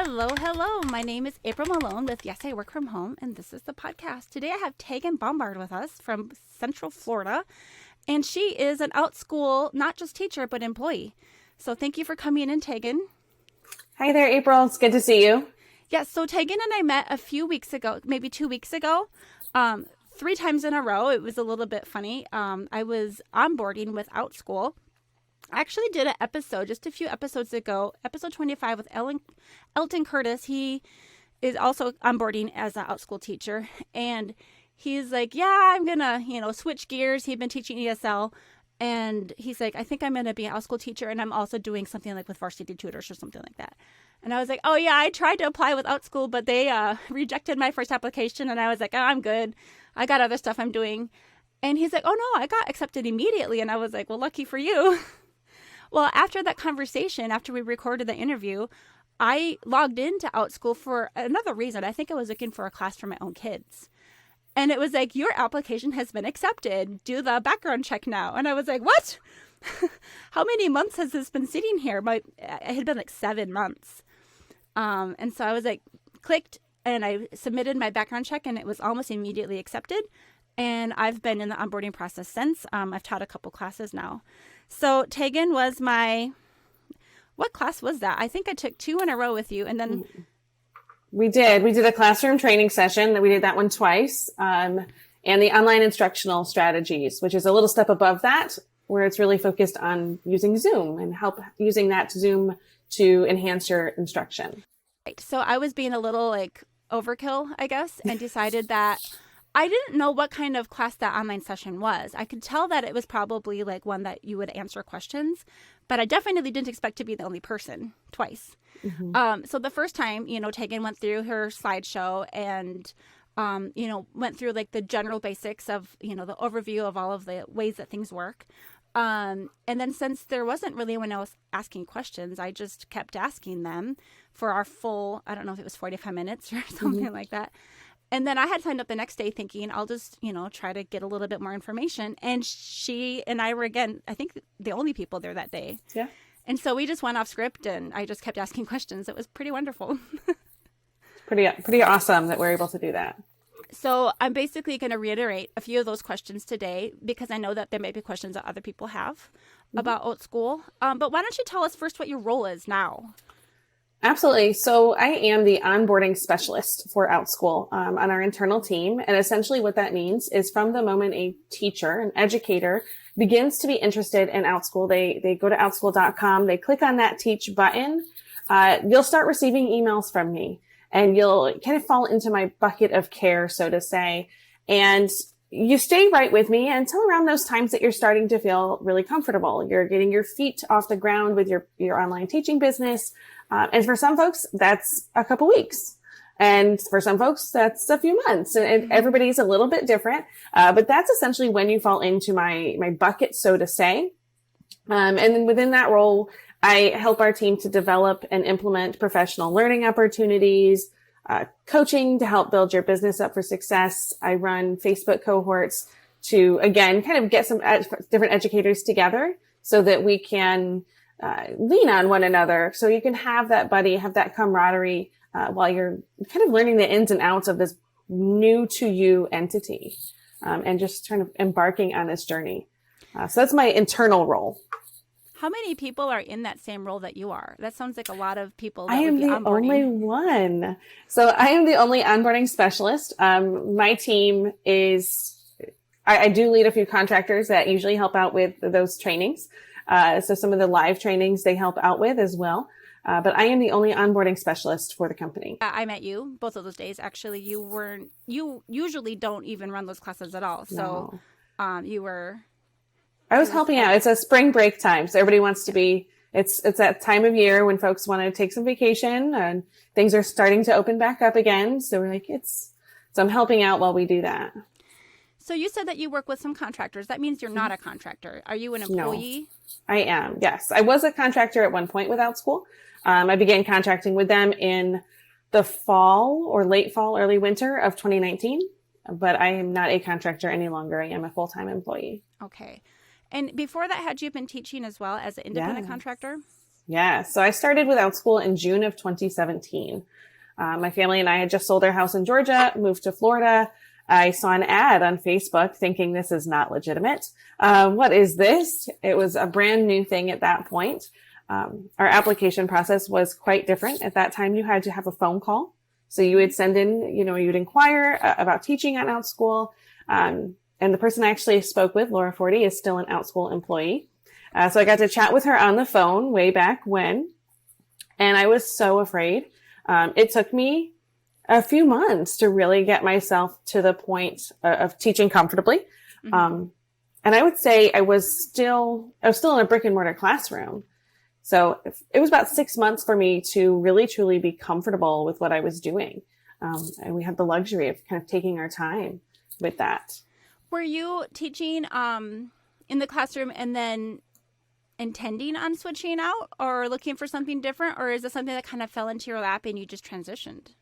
Hello, hello. My name is April Malone with Yes, I Work From Home, and this is the podcast. Today I have Tegan Bombard with us from Central Florida, and she is an Outschool, not just teacher, but employee. So thank you for coming in, Tegan. Hi there, April. It's good to see you. Yes, so Tegan and I met a few weeks ago, maybe 2 weeks ago, 3 times in a row. It was a little bit funny. I was onboarding with Outschool. I actually did an episode just a few episodes ago, episode 25 with Elton Curtis. He is also onboarding as an Outschool teacher. And he's like, yeah, I'm going to, switch gears. He'd been teaching ESL. And he's like, I think I'm going to be an Outschool teacher. And I'm also doing something like with varsity tutors or something like that. And I was like, oh, yeah, I tried to apply with Outschool, but they rejected my first application. And I was like, oh, I'm good. I got other stuff I'm doing. And he's like, oh, no, I got accepted immediately. And I was like, well, lucky for you. Well, after that conversation, after we recorded the interview, I logged into Outschool for another reason. I think I was looking for a class for my own kids. And it was like, your application has been accepted. Do the background check now. And I was like, what? How many months has this been sitting here? It had been like 7 months. And so I was like, clicked, and I submitted my background check, and it was almost immediately accepted. And I've been in the onboarding process since. I've taught a couple classes now. So Tegan was what class was that? I think I took 2 in a row with you, and then We did a classroom training session that we did that one twice. And the online instructional strategies, which is a little step above that, where it's really focused on using Zoom and using that Zoom to enhance your instruction. Right. So I was being a little overkill, I guess, and decided that I didn't know what kind of class that online session was. I could tell that it was probably one that you would answer questions, but I definitely didn't expect to be the only person twice. Mm-hmm. So the first time, Tegan went through her slideshow and, went through the general basics of, the overview of all of the ways that things work. And then since there wasn't really anyone else asking questions, I just kept asking them for our full, I don't know if it was 45 minutes or something mm-hmm. like that. And then I had signed up the next day thinking I'll just, try to get a little bit more information. And she and I were, again, I think the only people there that day. Yeah. And so we just went off script and I just kept asking questions. It was pretty wonderful. Pretty awesome that we're able to do that. So I'm basically going to reiterate a few of those questions today because I know that there may be questions that other people have mm-hmm. about Outschool. But why don't you tell us first what your role is now? Absolutely. So I am the onboarding specialist for Outschool on our internal team. And essentially what that means is from the moment a teacher, an educator, begins to be interested in Outschool, they go to outschool.com, they click on that teach button, you'll start receiving emails from me and you'll kind of fall into my bucket of care, so to say. And you stay right with me until around those times that you're starting to feel really comfortable. You're getting your feet off the ground with your online teaching business. And for some folks, that's a couple weeks. And for some folks, that's a few months. And everybody's a little bit different. But that's essentially when you fall into my bucket, so to say. And then within that role, I help our team to develop and implement professional learning opportunities, coaching to help build your business up for success. I run Facebook cohorts to, again, kind of get some different educators together so that we can lean on one another. So you can have that buddy, have that camaraderie while you're kind of learning the ins and outs of this new to you entity and just kind of embarking on this journey. So that's my internal role. How many people are in that same role that you are? That sounds like a lot of people. I am the only one. So I am the only onboarding specialist. My team is, I do lead a few contractors that usually help out with those trainings. So some of the live trainings they help out with as well. But I am the only onboarding specialist for the company. I met you both of those days. Actually, you usually don't even run those classes at all. So you were. I was helping out. It's a spring break time. So everybody wants to be, it's that time of year when folks want to take some vacation and things are starting to open back up again. So we're like, so I'm helping out while we do that. So you said that you work with some contractors. That means you're not a contractor. Are you an employee? No, I am. Yes. I was a contractor at one point with Outschool. I began contracting with them in the fall or late fall, early winter of 2019, but I am not a contractor any longer. I am a full-time employee. Okay. And before that, had you been teaching as well as an independent contractor? Yeah. So I started with Outschool in June of 2017. My family and I had just sold our house in Georgia, moved to Florida. I saw an ad on Facebook thinking this is not legitimate. What is this? It was a brand new thing at that point. Our application process was quite different. At that time, you had to have a phone call. So you would send in, you'd inquire about teaching at Outschool. And the person I actually spoke with, Laura Forty, is still an Outschool employee. So I got to chat with her on the phone way back when. And I was so afraid. It took me a few months to really get myself to the point of teaching comfortably. Mm-hmm. And I would say I was still in a brick and mortar classroom. So it was about 6 months for me to really, truly be comfortable with what I was doing. And we had the luxury of kind of taking our time with that. Were you teaching in the classroom and then intending on switching out or looking for something different? Or is it something that kind of fell into your lap and you just transitioned?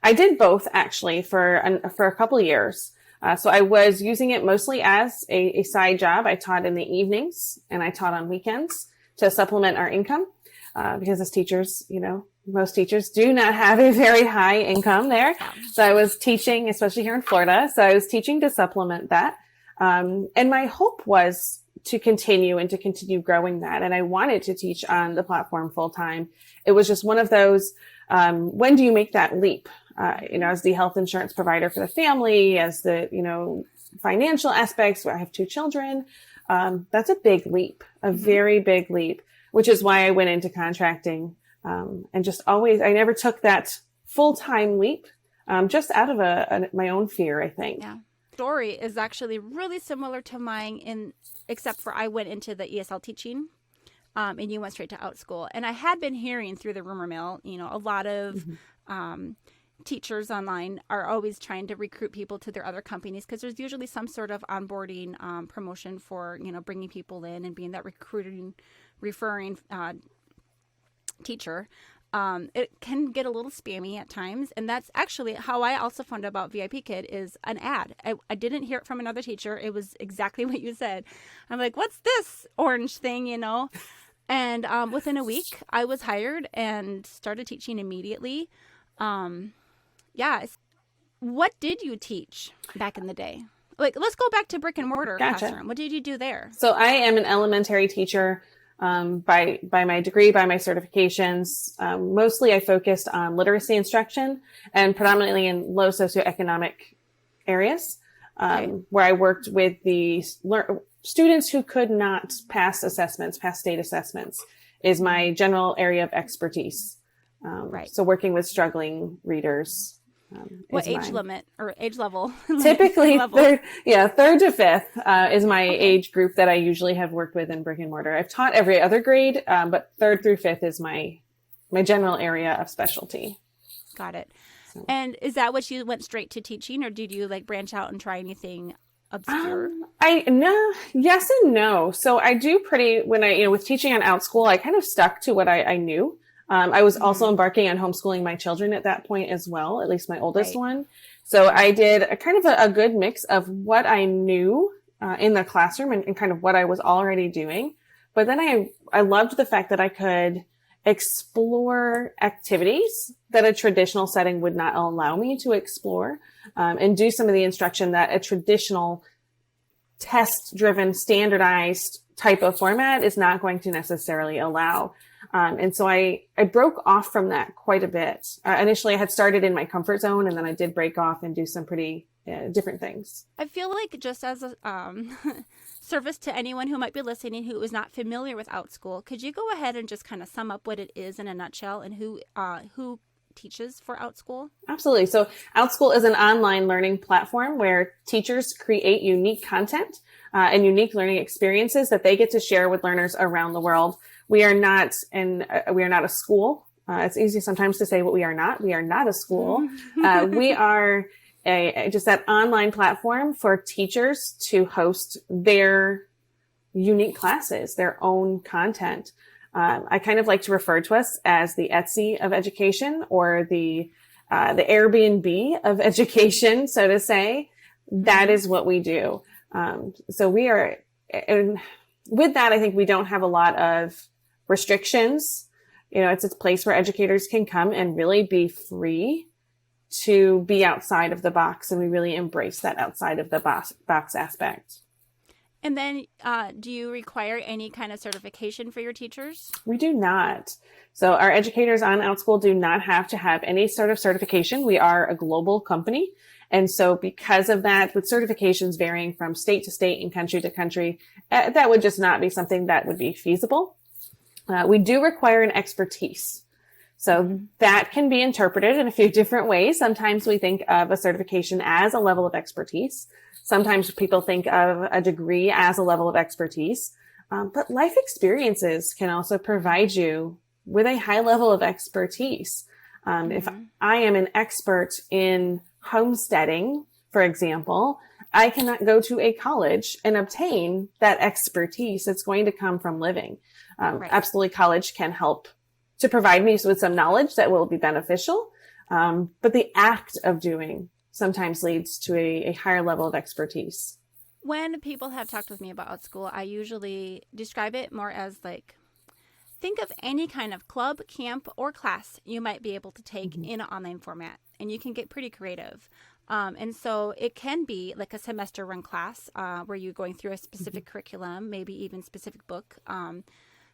I did both actually for a couple of years. So I was using it mostly as a side job. I taught in the evenings and I taught on weekends to supplement our income, because as teachers, most teachers do not have a very high income there. So I was teaching, especially here in Florida. So I was teaching to supplement that. And my hope was to continue growing that. And I wanted to teach on the platform full time. It was just one of those, when do you make that leap? As the health insurance provider for the family, as the, financial aspects, I have 2 children. That's a big leap, a very big leap, which is why I went into contracting. And just always, I never took that full-time leap, just out of my own fear, I think. Yeah. Story is actually really similar to mine except for I went into the ESL teaching, and you went straight to Outschool. And I had been hearing through the rumor mill, a lot of, teachers online are always trying to recruit people to their other companies because there's usually some sort of onboarding promotion for, bringing people in and being that referring teacher. It can get a little spammy at times. And that's actually how I also found out about VIP Kid is an ad. I didn't hear it from another teacher. It was exactly what you said. I'm like, what's this orange thing, And within a week, I was hired and started teaching immediately. What did you teach back in the day? Like, let's go back to brick and mortar classroom. What did you do there? So I am an elementary teacher by my degree, by my certifications. Mostly I focused on literacy instruction and predominantly in low socioeconomic areas, where I worked with the students who could not pass state assessments is my general area of expertise. So working with struggling readers. What age limit or age level? Typically, third to fifth is my age group that I usually have worked with in brick and mortar. I've taught every other grade, but 3rd through 5th is my general area of specialty. Got it. So. And is that what you went straight to teaching, or did you branch out and try anything obscure? Yes and no. So I do when I with teaching on Outschool, I kind of stuck to what I knew. I was also embarking on homeschooling my children at that point as well, at least my oldest one. So I did a good mix of what I knew in the classroom and kind of what I was already doing. But then I loved the fact that I could explore activities that a traditional setting would not allow me to explore, and do some of the instruction that a traditional test-driven, standardized type of format is not going to necessarily allow. And so I broke off from that quite a bit. Initially I had started in my comfort zone, and then I did break off and do some pretty different things. I feel like just as a service to anyone who might be listening who is not familiar with Outschool, could you go ahead and just kind of sum up what it is in a nutshell and who teaches for Outschool? Absolutely. So Outschool is an online learning platform where teachers create unique content and unique learning experiences that they get to share with learners around the world. We are not a school. It's easy sometimes to say what we are not. We are not a school. We are just that online platform for teachers to host their unique classes, their own content. I kind of like to refer to us as the Etsy of education, or the Airbnb of education, so to say. That is what we do. So we are, and with that, I think we don't have a lot of restrictions. It's a place where educators can come and really be free to be outside of the box. And we really embrace that outside of the box aspect. And then do you require any kind of certification for your teachers? We do not. So our educators on Outschool do not have to have any sort of certification. We are a global company. And so because of that, with certifications varying from state to state and country to country, that would just not be something that would be feasible. We do require an expertise. So that can be interpreted in a few different ways. Sometimes we think of a certification as a level of expertise. Sometimes people think of a degree as a level of expertise. But life experiences can also provide you with a high level of expertise. If I am an expert in homesteading, for example, I cannot go to a college and obtain that expertise. It's going to come from living. Absolutely, college can help to provide me with some knowledge that will be beneficial. But the act of doing sometimes leads to a higher level of expertise. When people have talked with me about Outschool, I usually describe it more as like, think of any kind of club, camp, or class you might be able to take in an online format, and you can get pretty creative. And so it can be like a semester run class where you're going through a specific curriculum, maybe even specific book.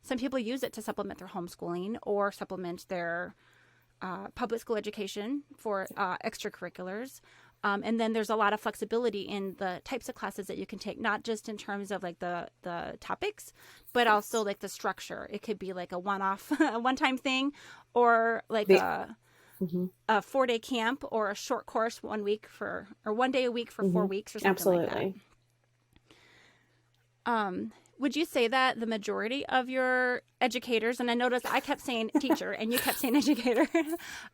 Some people use it to supplement their homeschooling or supplement their public school education for extracurriculars. And then there's a lot of flexibility in the types of classes that you can take, not just in terms of like the topics, but also like the structure. It could be like a one-off, a one-time thing, or like a 4-day camp, or a short course 1 week or 1 day a week for 4 weeks or something like that. Would you say that the majority of your educators, and I noticed I kept saying teacher and you kept saying educator,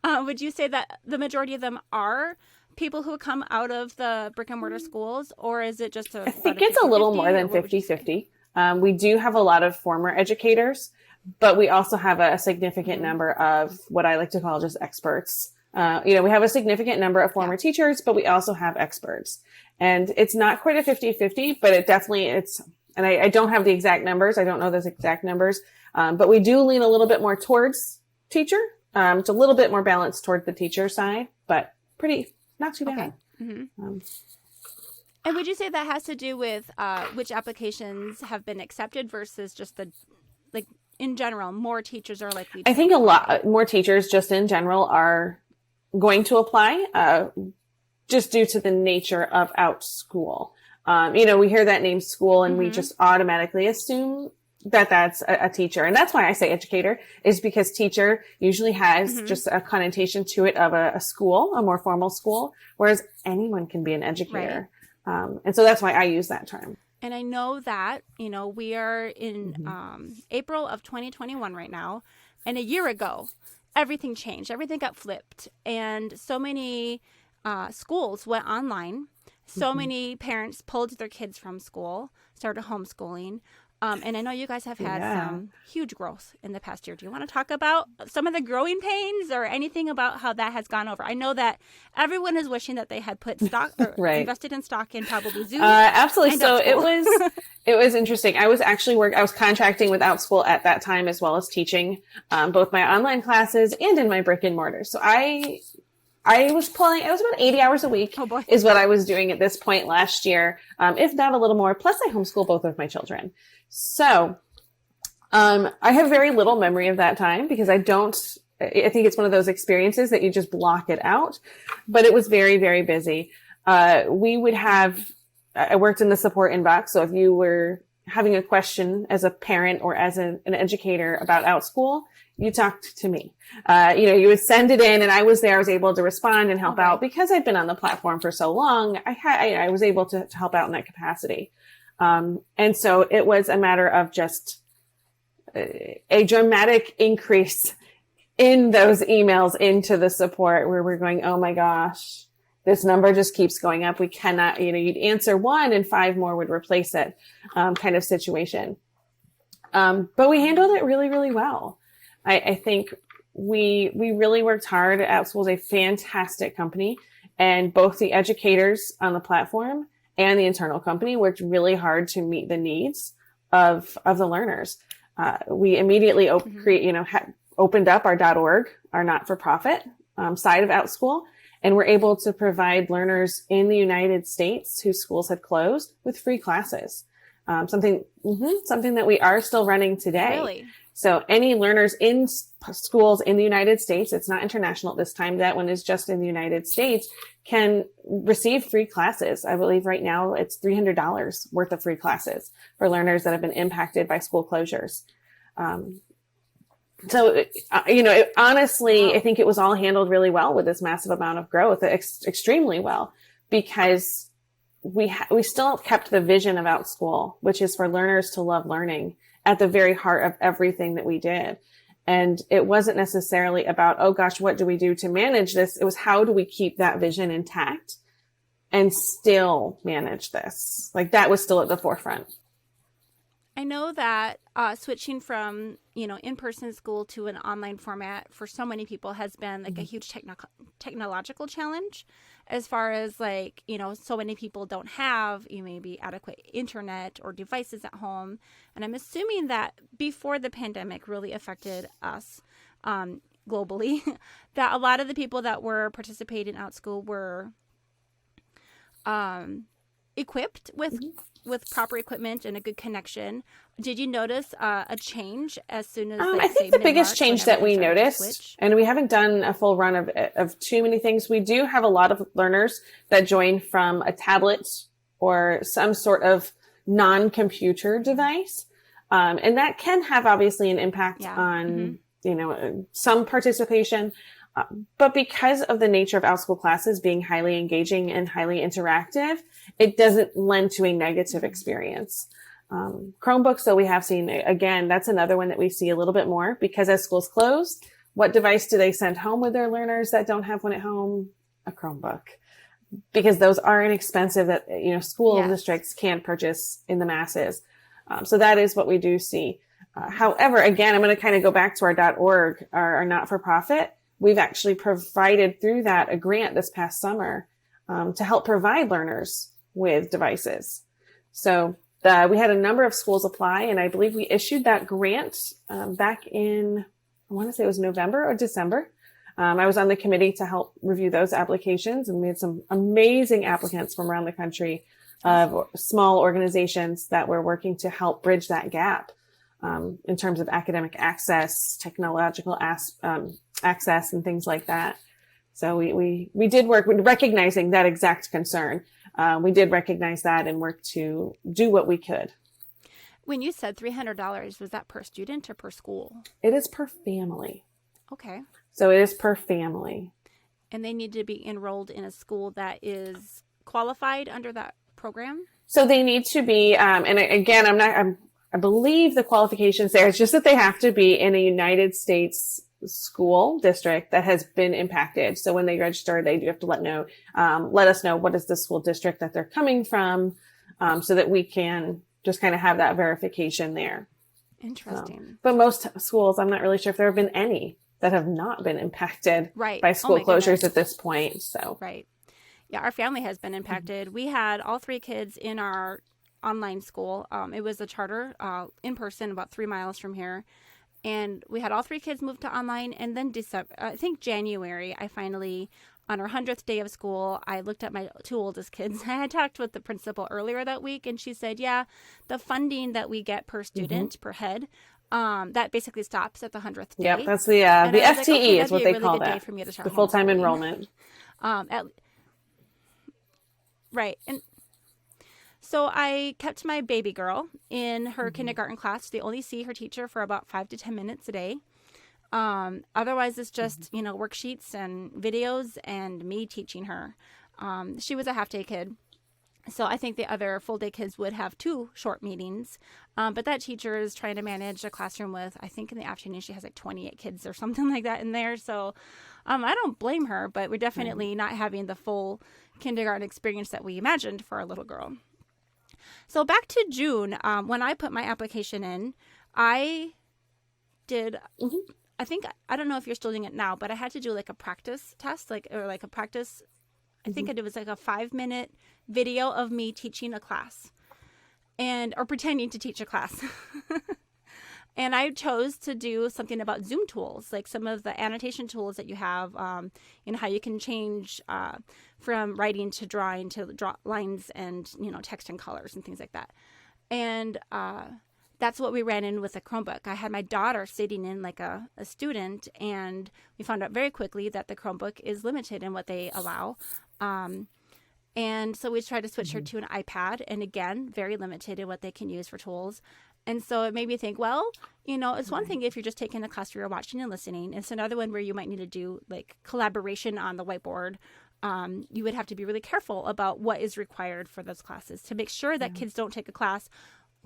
would you say that the majority of them are people who come out of the brick and mortar schools, or is it just I think it's a little more than 50-50. We do have a lot of former educators, but we also have a significant number of what I like to call just experts. We have a significant number of former teachers, but we also have experts. And it's not quite a 50-50, but it definitely and I don't have the exact numbers. I don't know those exact numbers. But we do lean a little bit more towards teacher. It's a little bit more balanced toward the teacher side, but not too bad. Okay. And would you say that has to do with which applications have been accepted versus just in general, more teachers are likely to I think a lot more teachers just in general are going to apply just due to the nature of Outschool. We hear that name school and we just automatically assume that that's a teacher. And that's why I say educator, is because teacher usually has just a connotation to it of a school, a more formal school, whereas anyone can be an educator. Right. And so that's why I use that term. And I know that, we are in April of 2021 right now. And a year ago, everything changed. Everything got flipped. And so many schools went online. So many parents pulled their kids from school, started homeschooling. And I know you guys have had some huge growth in the past year. Do you want to talk about some of the growing pains or anything about how that has gone over? I know that everyone is wishing that they had put stock or invested in stock in probably Zoom. Absolutely. So it was interesting. I was actually I was contracting with Outschool at that time, as well as teaching both my online classes and in my brick and mortar. So I was about 80 hours a week is what I was doing at this point last year, if not a little more. Plus I homeschool both of my children. So, I have very little memory of that time because I think it's one of those experiences that you just block it out, but it was very, very busy. I worked in the support inbox. So if you were having a question as a parent or as an educator about Outschool, you talked to me. You would send it in and I was there. I was able to respond and help out because I've been on the platform for so long. I was able to help out in that capacity. And so it was a matter of just a dramatic increase in those emails into the support where we're going, oh my gosh, this number just keeps going up. We cannot, you'd answer one and 5 more would replace it, kind of situation. But we handled it really, really well. I think we really worked hard. Outschool is a fantastic company, and both the educators on the platform and the internal company worked really hard to meet the needs of the learners. We immediately opened up our .org, our not-for-profit side of Outschool, and we're able to provide learners in the United States whose schools had closed with free classes. Something that we are still running today. Really? So any learners in schools in the United States, it's not international at this time, that one is just in the United States, can receive free classes. I believe right now it's $300 worth of free classes for learners that have been impacted by school closures. Honestly, I think it was all handled really well with this massive amount of growth, extremely well, because we still kept the vision of Outschool, which is for learners to love learning, at the very heart of everything that we did. And it wasn't necessarily about, oh gosh, what do we do to manage this? It was, how do we keep that vision intact and still manage this? Like, that was still at the forefront. I know that switching from, in-person school to an online format for so many people has been like a huge technological challenge, as far as so many people don't have maybe adequate internet or devices at home. And I'm assuming that before the pandemic really affected us globally, that a lot of the people that were participating in Outschool were equipped with proper equipment and a good connection. Did you notice a change as soon as I think the biggest change that we noticed, and we haven't done a full run of too many things, we do have a lot of learners that join from a tablet or some sort of non-computer device. And that can have obviously an impact on, some participation. But because of the nature of Outschool classes being highly engaging and highly interactive, it doesn't lend to a negative experience. Chromebooks, though, we have seen, again, that's another one that we see a little bit more, because as schools close, what device do they send home with their learners that don't have one at home? A Chromebook. Because those are inexpensive that, school districts can't purchase in the masses. So that is what we do see. However, again, I'm going to kind of go back to our .org, our not-for-profit. We've actually provided through that a grant this past summer to help provide learners with devices. So we had a number of schools apply, and I believe we issued that grant back in, I want to say it was November or December. I was on the committee to help review those applications, and we had some amazing applicants from around the country of small organizations that were working to help bridge that gap in terms of academic access, technological access, and things like that. So we did work with recognizing that exact concern. We did recognize that and work to do what we could. When you said $300, was that per student or per school? It is per family. Okay. So it is per family. And they need to be enrolled in a school that is qualified under that program? So they need to be, and again, I believe the qualifications there, it's just that they have to be in a United States school district that has been impacted. So when they register, they do have to let us know what is the school district that they're coming from, so that we can just kind of have that verification there. Interesting. But most schools, I'm not really sure if there have been any that have not been impacted by school closures at this point. So right. Yeah, our family has been impacted. We had all three kids in our online school. It was a charter in person about 3 miles from here. And we had all three kids move to online. And then January, I finally, on our 100th day of school, I looked at my 2 oldest kids. I had talked with the principal earlier that week, and she said, yeah, the funding that we get per student, per head, that basically stops at the 100th day. Yep, that's the FTE is what they call that, the full-time enrollment. Right. And so I kept my baby girl in her kindergarten class. They only see her teacher for about 5 to 10 minutes a day. Otherwise, it's just, worksheets and videos and me teaching her. She was a half-day kid. So I think the other full-day kids would have 2 short meetings. But that teacher is trying to manage a classroom with, I think in the afternoon, she has like 28 kids or something like that in there. So I don't blame her, but we're definitely not having the full kindergarten experience that we imagined for our little girl. So back to June, when I put my application in, I did, I don't know if you're still doing it now, but I had to do like a practice test, I think it was like a 5-minute video of me teaching a class or pretending to teach a class. And I chose to do something about Zoom tools, like some of the annotation tools that you have, how you can change from writing to drawing to draw lines and, text and colors and things like that. And that's what we ran in with a Chromebook. I had my daughter sitting in like a student, and we found out very quickly that the Chromebook is limited in what they allow. And so we tried to switch her to an iPad, and again, very limited in what they can use for tools. And so it made me think, well, it's one thing if you're just taking a class where you're watching and listening. It's another one where you might need to do like collaboration on the whiteboard. You would have to be really careful about what is required for those classes to make sure that kids don't take a class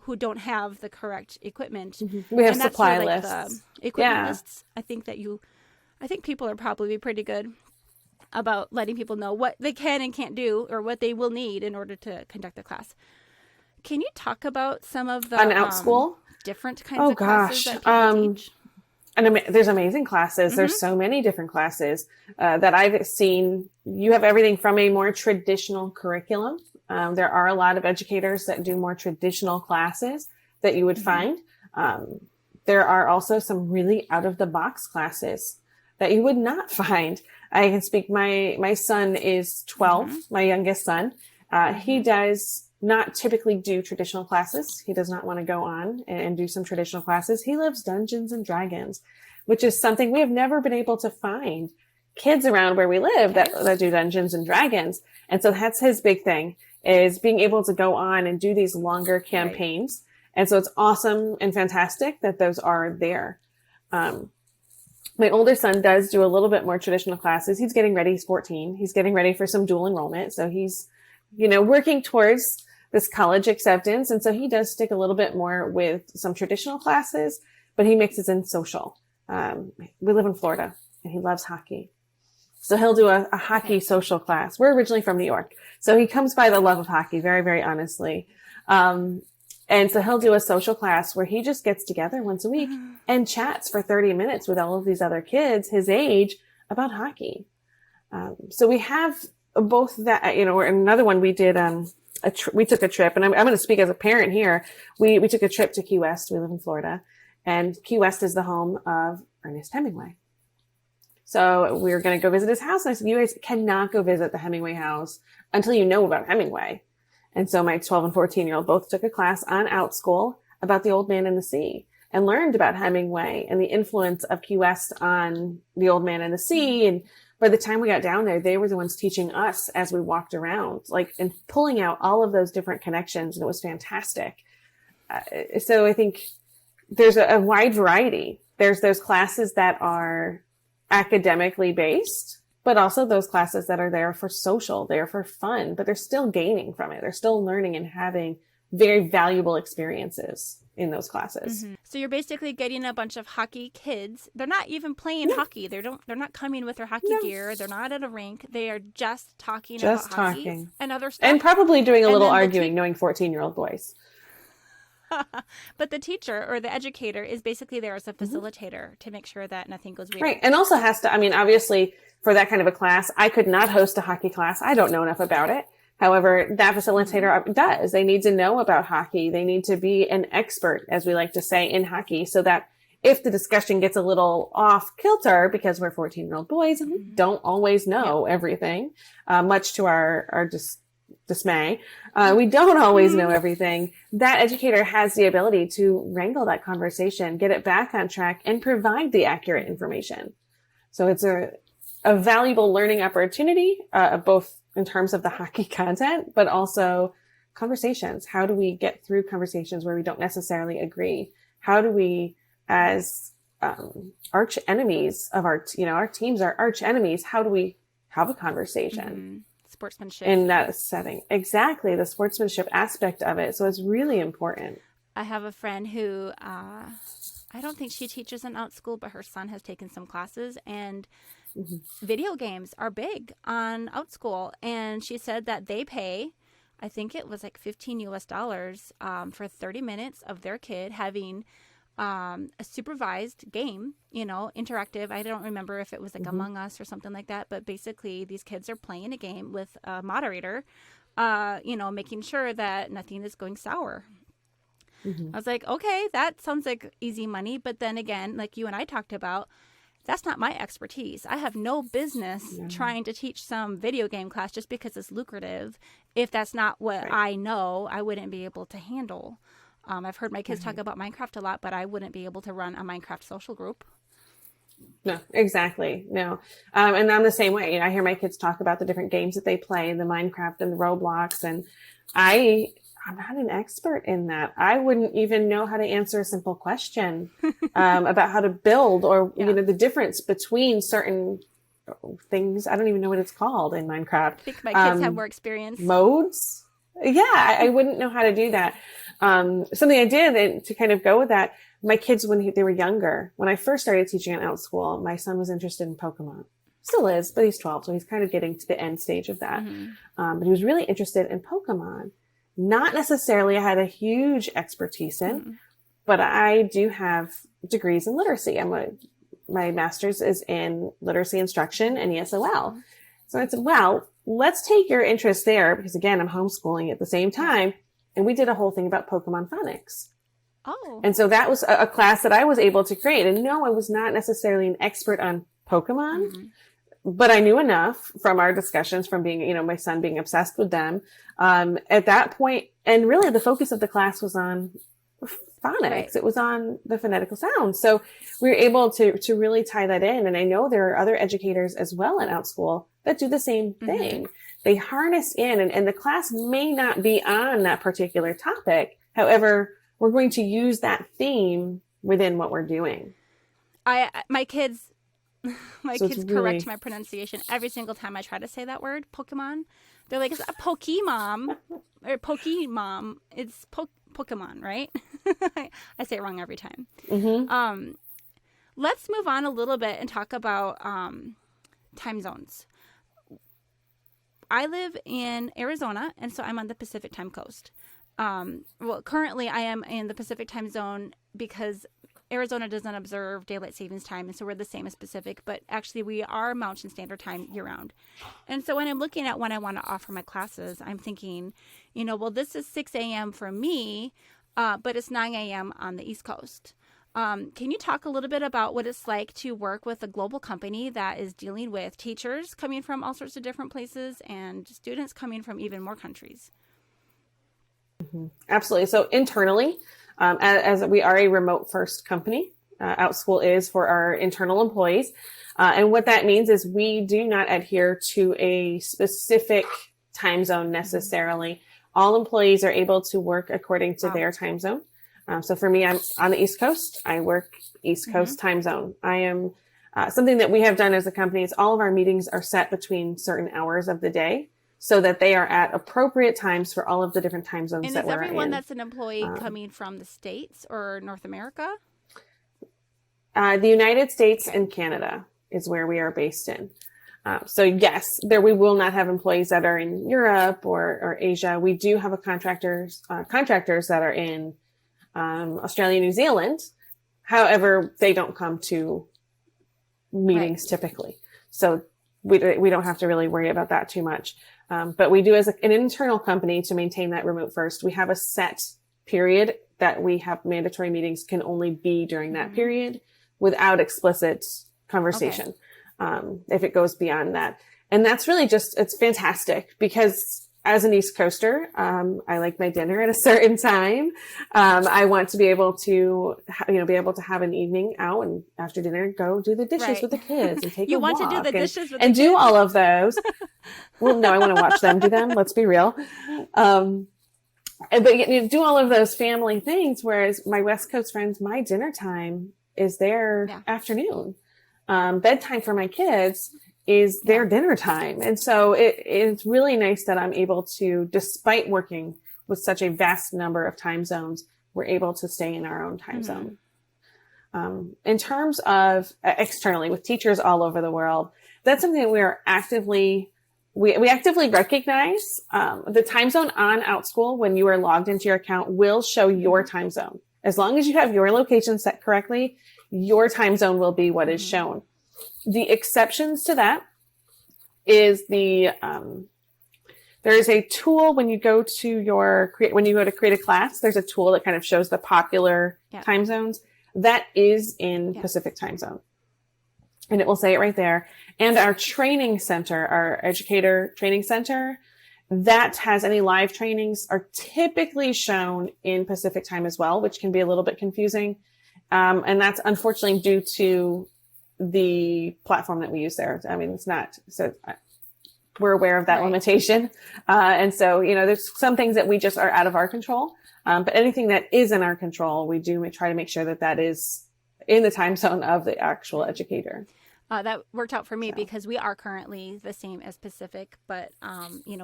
who don't have the correct equipment. We have and supply that's where, lists. The equipment lists. I think people are probably pretty good about letting people know what they can and can't do, or what they will need in order to conduct the class. Can you talk about some of the Outschool? Different kinds of classes that people teach? And there's amazing classes. There's so many different classes that I've seen. You have everything from a more traditional curriculum. There are a lot of educators that do more traditional classes that you would find. There are also some really out-of-the-box classes that you would not find. I can speak. My son is 12, my youngest son. He does not typically do traditional classes. He does not want to go on and do some traditional classes. He loves Dungeons and Dragons, which is something we have never been able to find kids around where we live that do Dungeons and Dragons. And so that's his big thing, is being able to go on and do these longer campaigns. Right. And so it's awesome and fantastic that those are there. My older son does do a little bit more traditional classes. He's getting ready. He's 14. He's getting ready for some dual enrollment. So he's, working towards this college acceptance. And so he does stick a little bit more with some traditional classes, but he mixes in social. We live in Florida and he loves hockey. So he'll do a hockey social class. We're originally from New York. So he comes by the love of hockey, very, very honestly. And so he'll do a social class where he just gets together once a week and chats for 30 minutes with all of these other kids his age about hockey. So we have both that, another one we did, we took a trip, and I'm going to speak as a parent here. We took a trip to Key West. We live in Florida, and Key West is the home of Ernest Hemingway. So we were going to go visit his house. And I said, you guys cannot go visit the Hemingway house until you know about Hemingway. And so my 12 and 14-year-old both took a class on Outschool about the Old Man and the Sea, and learned about Hemingway and the influence of Key West on the Old Man and the Sea. And by the time we got down there, they were the ones teaching us as we walked around, and pulling out all of those different connections. And it was fantastic. So I think there's a wide variety. There's those classes that are academically based, but also those classes that are there for social, there for fun, but they're still gaining from it. They're still learning and having very valuable experiences in those classes. So you're basically getting a bunch of hockey kids. They're not even playing hockey. They're not coming with their hockey gear. They're not at a rink. They are just talking about hockey and other stuff. And probably doing a little arguing, knowing 14-year-old boys. But the teacher or the educator is basically there as a facilitator to make sure that nothing goes weird. Right. And also has to, obviously for that kind of a class, I could not host a hockey class. I don't know enough about it. However, that facilitator does. They need to know about hockey. They need to be an expert, as we like to say, in hockey, so that if the discussion gets a little off kilter, because we're 14-year-old boys and we don't always know everything, much to our dismay, we don't always know everything. That educator has the ability to wrangle that conversation, get it back on track, and provide the accurate information. So it's a valuable learning opportunity, both in terms of the hockey content, but also conversations. How do we get through conversations where we don't necessarily agree? How do we, as arch enemies of our teams are arch enemies, how do we have a conversation? Sportsmanship. In that setting. Exactly. The sportsmanship aspect of it. So it's really important. I have a friend who, I don't think she teaches in Outschool, but her son has taken some classes, and video games are big on Outschool. And she said that they pay, I think it was like $15 US for 30 minutes of their kid having a supervised game, interactive. I don't remember if it was like Among Us or something like that, but basically these kids are playing a game with a moderator, making sure that nothing is going sour. Mm-hmm. I was like, okay, that sounds like easy money. But then again, like you and I talked about, that's not my expertise. I have no business trying to teach some video game class just because it's lucrative. If that's not what I know, I wouldn't be able to handle. I've heard my kids talk about Minecraft a lot, but I wouldn't be able to run a Minecraft social group. No, exactly. No. And I'm the same way. I hear my kids talk about the different games that they play, the Minecraft and the Roblox. And I'm not an expert in that. I wouldn't even know how to answer a simple question about how to build or, the difference between certain things. I don't even know what it's called in Minecraft. I think my kids have more experience. Modes. Yeah, I wouldn't know how to do that. Something I did to kind of go with that, my kids, when they were younger, when I first started teaching at Outschool, my son was interested in Pokemon. Still is, but he's 12, so he's kind of getting to the end stage of that. But he was really interested in Pokemon. Not necessarily I had a huge expertise in, but I do have degrees in literacy. My master's is in literacy instruction and ESOL. So I said, well, let's take your interest there, because again, I'm homeschooling at the same time. And we did a whole thing about Pokemon phonics. Oh. And so that was a class that I was able to create. And no, I was not necessarily an expert on Pokemon, but I knew enough from our discussions, from being, my son being obsessed with them, at that point. And really the focus of the class was on phonics. Right. It was on the phonetical sounds. So we were able to really tie that in. And I know there are other educators as well at Outschool that do the same thing. They harness in, and the class may not be on that particular topic. However, we're going to use that theme within what we're doing. My kids really correct my pronunciation every single time I try to say that word, Pokemon. They're like, it's a Pokemon or Pokemon. It's Pokemon, right? I say it wrong every time. Let's move on a little bit and talk about time zones. I live in Arizona, and so I'm on the Pacific time coast. Well, currently I am in the Pacific time zone because Arizona doesn't observe daylight savings time, and so we're the same as Pacific, but actually we are Mountain Standard Time year-round. And so when I'm looking at when I want to offer my classes, I'm thinking, well, this is 6 a.m. for me, but it's 9 a.m. on the East Coast. Can you talk a little bit about what it's like to work with a global company that is dealing with teachers coming from all sorts of different places and students coming from even more countries? Absolutely. So internally, as we are a remote first company, Outschool is for our internal employees. And what that means is we do not adhere to a specific time zone necessarily. All employees are able to work according to their time zone. So for me, I'm on the East Coast. I work East Coast time zone. I am something that we have done as a company is all of our meetings are set between certain hours of the day so that they are at appropriate times for all of the different time zones that we're in. And is everyone that's an employee coming from the States or North America? The United States and Canada is where we are based in. So yes, we will not have employees that are in Europe or Asia. We do have contractors that are in Australia, New Zealand. However, they don't come to meetings typically. So we don't have to really worry about that too much. But we do as an internal company to maintain that remote first. We have a set period that we have mandatory meetings can only be during that period without explicit conversation. If it goes beyond that. And that's really it's fantastic because as an East Coaster, I like my dinner at a certain time. I want to be able to, be able to have an evening out and after dinner, go do the dishes with the kids and take a walk. You want to do the dishes with the and kids? do all of those. Well, no, I want to watch them do them. Let's be real. But do all of those family things. Whereas my West Coast friends, my dinner time is their afternoon. Bedtime for my kids is their dinner time. And so it's really nice that I'm able to, despite working with such a vast number of time zones, we're able to stay in our own time zone. In terms of externally with teachers all over the world, that's something that we are actively recognize. The time zone on Outschool, when you are logged into your account, will show your time zone. As long as you have your location set correctly, your time zone will be what is shown. The exceptions to that is the There is a tool when you go to create a class, there's a tool that kind of shows the popular time zones. That is in Pacific time zone. And it will say it right there. And our training center, our educator training center, that has any live trainings are typically shown in Pacific time as well, which can be a little bit confusing. And that's unfortunately due to the platform that we use there. I mean, we're aware of that limitation. And so, there's some things that we just are out of our control. But anything that is in our control, we do try to make sure that is in the time zone of the actual educator. That worked out for me because we are currently the same as Pacific, but,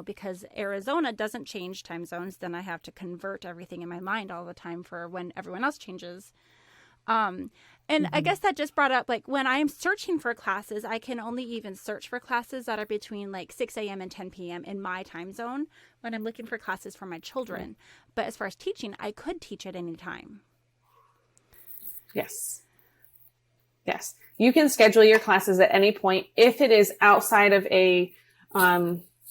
because Arizona doesn't change time zones, then I have to convert everything in my mind all the time for when everyone else changes. And I guess that just brought up, like, when I'm searching for classes, I can only even search for classes that are between like 6 a.m. and 10 p.m. in my time zone when I'm looking for classes for my children. But as far as teaching, I could teach at any time. Yes. You can schedule your classes at any point if it is outside of a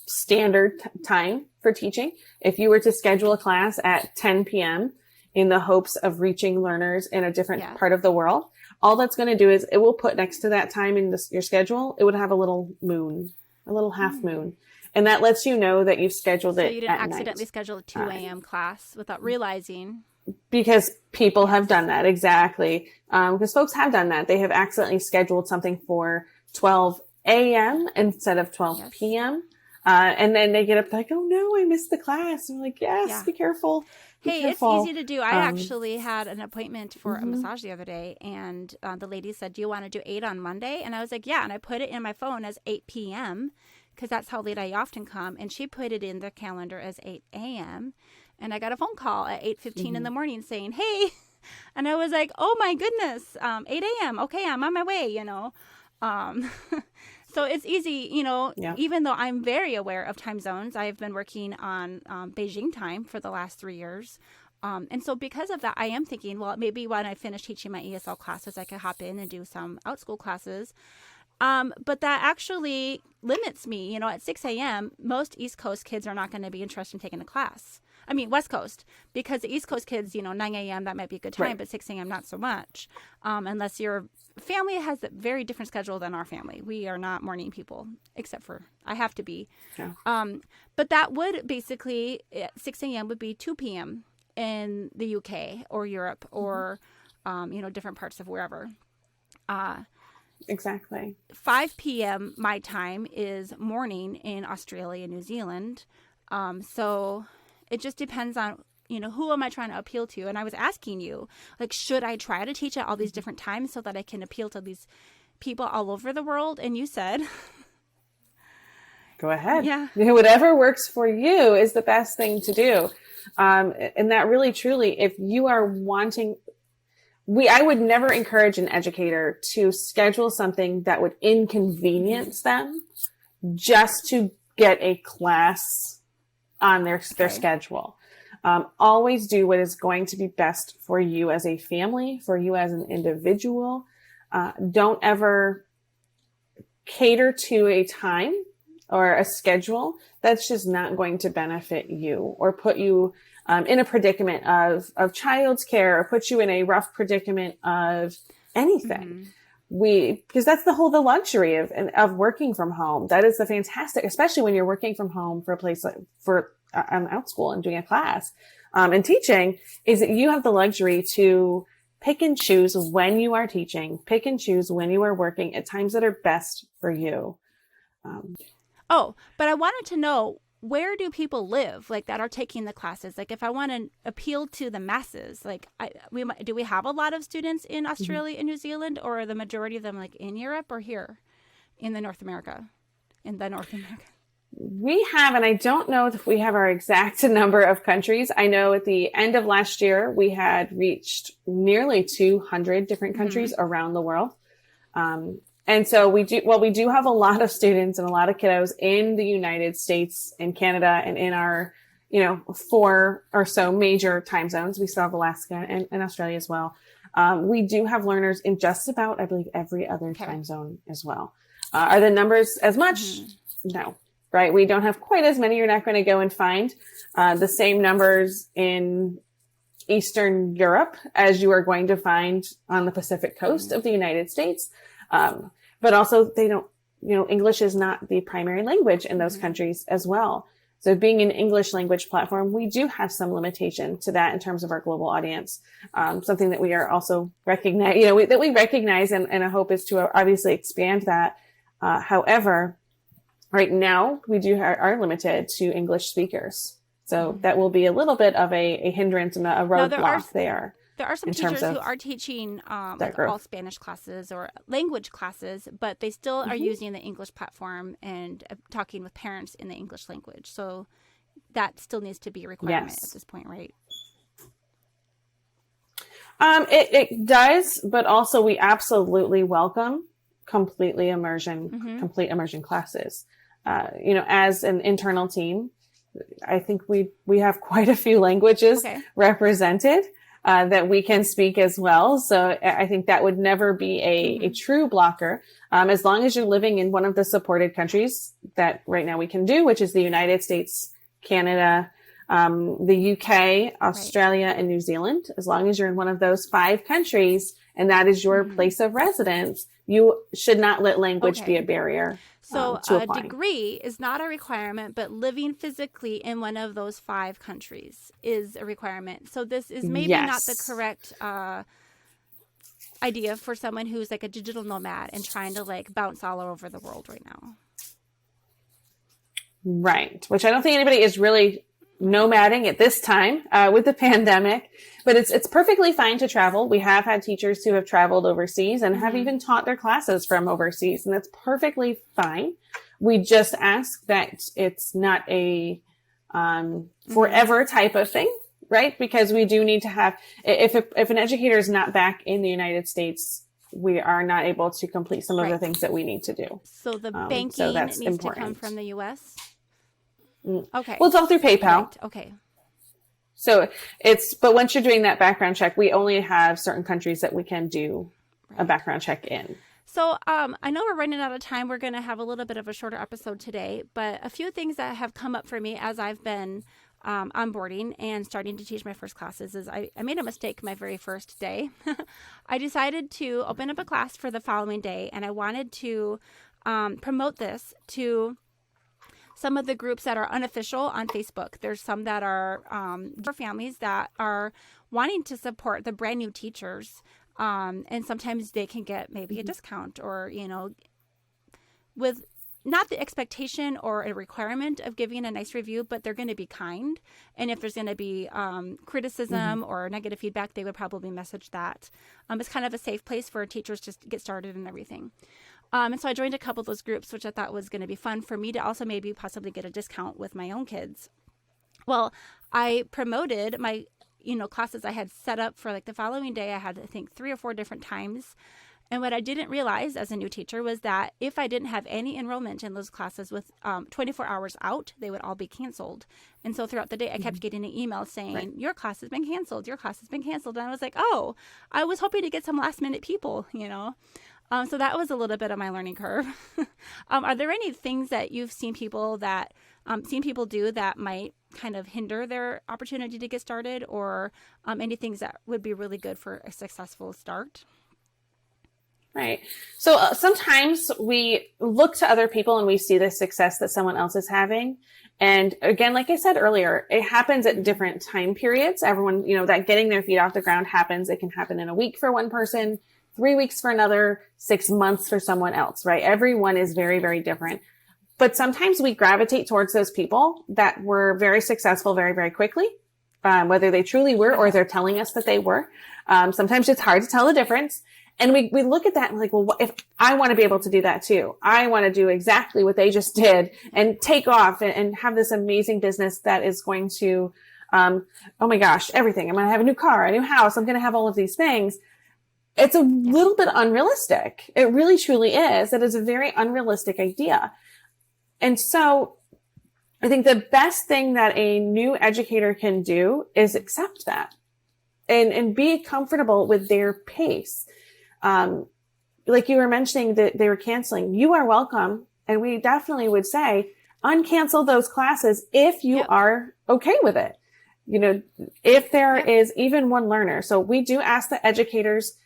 standard time for teaching. If you were to schedule a class at 10 p.m. in the hopes of reaching learners in a different part of the world, all that's going to do is it will put next to that time in your schedule, it would have a little moon, a little half moon. And that lets you know that you've scheduled it. So you didn't accidentally schedule a 2 a.m. class without realizing. Because people have done that. Exactly. Because folks have done that. They have accidentally scheduled something for 12 a.m. instead of 12 p.m. And then they get up like, oh no, I missed the class. And I'm like, be careful. It's easy to do. I actually had an appointment for a massage the other day, and the lady said, do you want to do 8 on Monday? And I was like, yeah. And I put it in my phone as 8 p.m. because that's how late I often come. And she put it in the calendar as 8 a.m. And I got a phone call at 8:15 in the morning saying, hey. And I was like, oh my goodness, 8 a.m. Okay, I'm on my way, So it's easy, even though I'm very aware of time zones. I've been working on Beijing time for the last 3 years. And so because of that, I am thinking, well, maybe when I finish teaching my ESL classes, I could hop in and do some Outschool classes. But that actually limits me. At 6 a.m., most East Coast kids are not going to be interested in taking a class. I mean, West Coast, because the East Coast kids, 9 a.m., that might be a good time, but 6 a.m., not so much. Unless your family has a very different schedule than our family. We are not morning people, except for I have to be. Yeah. But that would basically, 6 a.m. would be 2 p.m. in the UK or Europe or, different parts of wherever. Exactly. 5 p.m. my time is morning in Australia and New Zealand. So it just depends on, who am I trying to appeal to? And I was asking you, like, should I try to teach at all these different times so that I can appeal to these people all over the world? And you said, go ahead. Yeah. Whatever works for you is the best thing to do. And that really, truly, if you are wanting, I would never encourage an educator to schedule something that would inconvenience them just to get a class on their schedule. Always do what is going to be best for you as a family, for you as an individual. Don't ever cater to a time or a schedule that's just not going to benefit you or put you in a predicament of child's care or put you in a rough predicament of anything. Because that's the luxury of working from home. That is the fantastic, especially when you're working from home for a place like an Outschool and doing a class, and teaching, is that you have the luxury to pick and choose when you are teaching, pick and choose when you are working at times that are best for you. But I wanted to know, where do people live that are taking the classes? Like, if I want to appeal to the masses, do we have a lot of students in Australia and New Zealand, or are the majority of them in Europe or here in North America? We have, and I don't know if we have our exact number of countries. I know at the end of last year, we had reached nearly 200 different countries around the world. And so we do have a lot of students and a lot of kiddos in the United States and Canada and in our, 4 or so major time zones. We still have Alaska and Australia as well. We do have learners in just about, I believe, every other time zone as well. Are the numbers as much? No. right? We don't have quite as many. You're not going to go and find the same numbers in Eastern Europe as you are going to find on the Pacific coast of the United States. But also they don't, English is not the primary language in those countries as well. So being an English language platform, we do have some limitation to that in terms of our global audience. Something that we are also recognize, that we recognize and a hope is to obviously expand that. However, right now we are limited to English speakers. So that will be a little bit of a hindrance and a roadblock there. There are some teachers who are teaching like all Spanish classes or language classes, but they still are using the English platform and talking with parents in the English language. So that still needs to be a requirement at this point, right? It does, but also we absolutely welcome complete immersion classes. As an internal team, I think we have quite a few languages represented that we can speak as well. So I think that would never be a true blocker, as long as you're living in one of the supported countries that right now we can do, which is the United States, Canada, the UK, Australia, and New Zealand. As long as you're in one of those 5 countries and that is your place of residence, you should not let language be a barrier. So a degree is not a requirement, but living physically in one of those 5 countries is a requirement. So this is maybe not the correct idea for someone who's like a digital nomad and trying to like bounce all over the world right now. Right. Which I don't think anybody is really nomading at this time with the pandemic, but it's perfectly fine to travel. We have had teachers who have traveled overseas and have even taught their classes from overseas, and that's perfectly fine. We just ask that it's not a forever type of thing, right? Because we do need to have, if an educator is not back in the United States, we are not able to complete some of the things that we need to do. So the banking needs to come from the U.S.? Okay. Well, it's all through PayPal. Right. Okay. So but once you're doing that background check, we only have certain countries that we can do a background check in. So I know we're running out of time. We're going to have a little bit of a shorter episode today, but a few things that have come up for me as I've been onboarding and starting to teach my first classes is I made a mistake my very first day. I decided to open up a class for the following day, and I wanted to promote this to some of the groups that are unofficial on Facebook. There's some that are for families that are wanting to support the brand new teachers. And sometimes they can get maybe a discount or, with not the expectation or a requirement of giving a nice review, but they're going to be kind. And if there's going to be criticism or negative feedback, they would probably message that. It's kind of a safe place for teachers just to get started and everything. And so I joined a couple of those groups, which I thought was going to be fun for me to also maybe possibly get a discount with my own kids. Well, I promoted my, classes I had set up for like the following day. I had, I think, 3 or 4 different times. And what I didn't realize as a new teacher was that if I didn't have any enrollment in those classes with 24 hours out, they would all be canceled. And so throughout the day, I kept getting an email saying, your class has been canceled. Your class has been canceled. And I was like, oh, I was hoping to get some last minute people, So that was a little bit of my learning curve. Are there any things that you've seen people do that might kind of hinder their opportunity to get started, or any things that would be really good for a successful start? Right. So sometimes we look to other people and we see the success that someone else is having. And again, like I said earlier, it happens at different time periods. Everyone, that getting their feet off the ground happens. It can happen in a week for one person, 3 weeks for another, 6 months for someone else, right? Everyone is very, very different. But sometimes we gravitate towards those people that were very successful very, very quickly, whether they truly were or they're telling us that they were. Sometimes it's hard to tell the difference. And we look at that and like, well, what if I want to be able to do that too? I want to do exactly what they just did and take off and have this amazing business that is going to, oh my gosh, everything. I'm going to have a new car, a new house. I'm going to have all of these things. It's a little bit unrealistic. It really, truly is. It is a very unrealistic idea. And so I think the best thing that a new educator can do is accept that and be comfortable with their pace. Like you were mentioning that they were canceling, you are welcome. And we definitely would say, uncancel those classes if you Yep. are okay with it. If there is even one learner. So we do ask that educators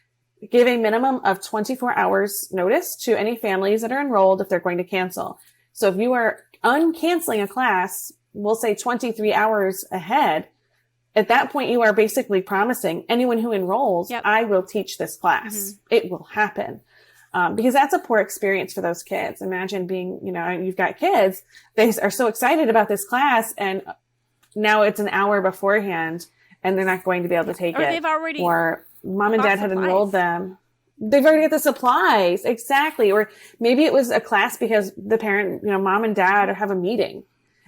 give a minimum of 24 hours notice to any families that are enrolled if they're going to cancel. So if you are uncanceling a class, we'll say 23 hours ahead, at that point you are basically promising anyone who enrolls, Yep. I will teach this class. It will happen. Because that's a poor experience for those kids. Imagine being, you've got kids, they are so excited about this class, and now it's an hour beforehand and they're not going to be able to take it. Or they've already Or mom and dad had supplies. enrolled them. They've already got the supplies. Exactly. Or maybe it was a class because the parent, mom and dad have a meeting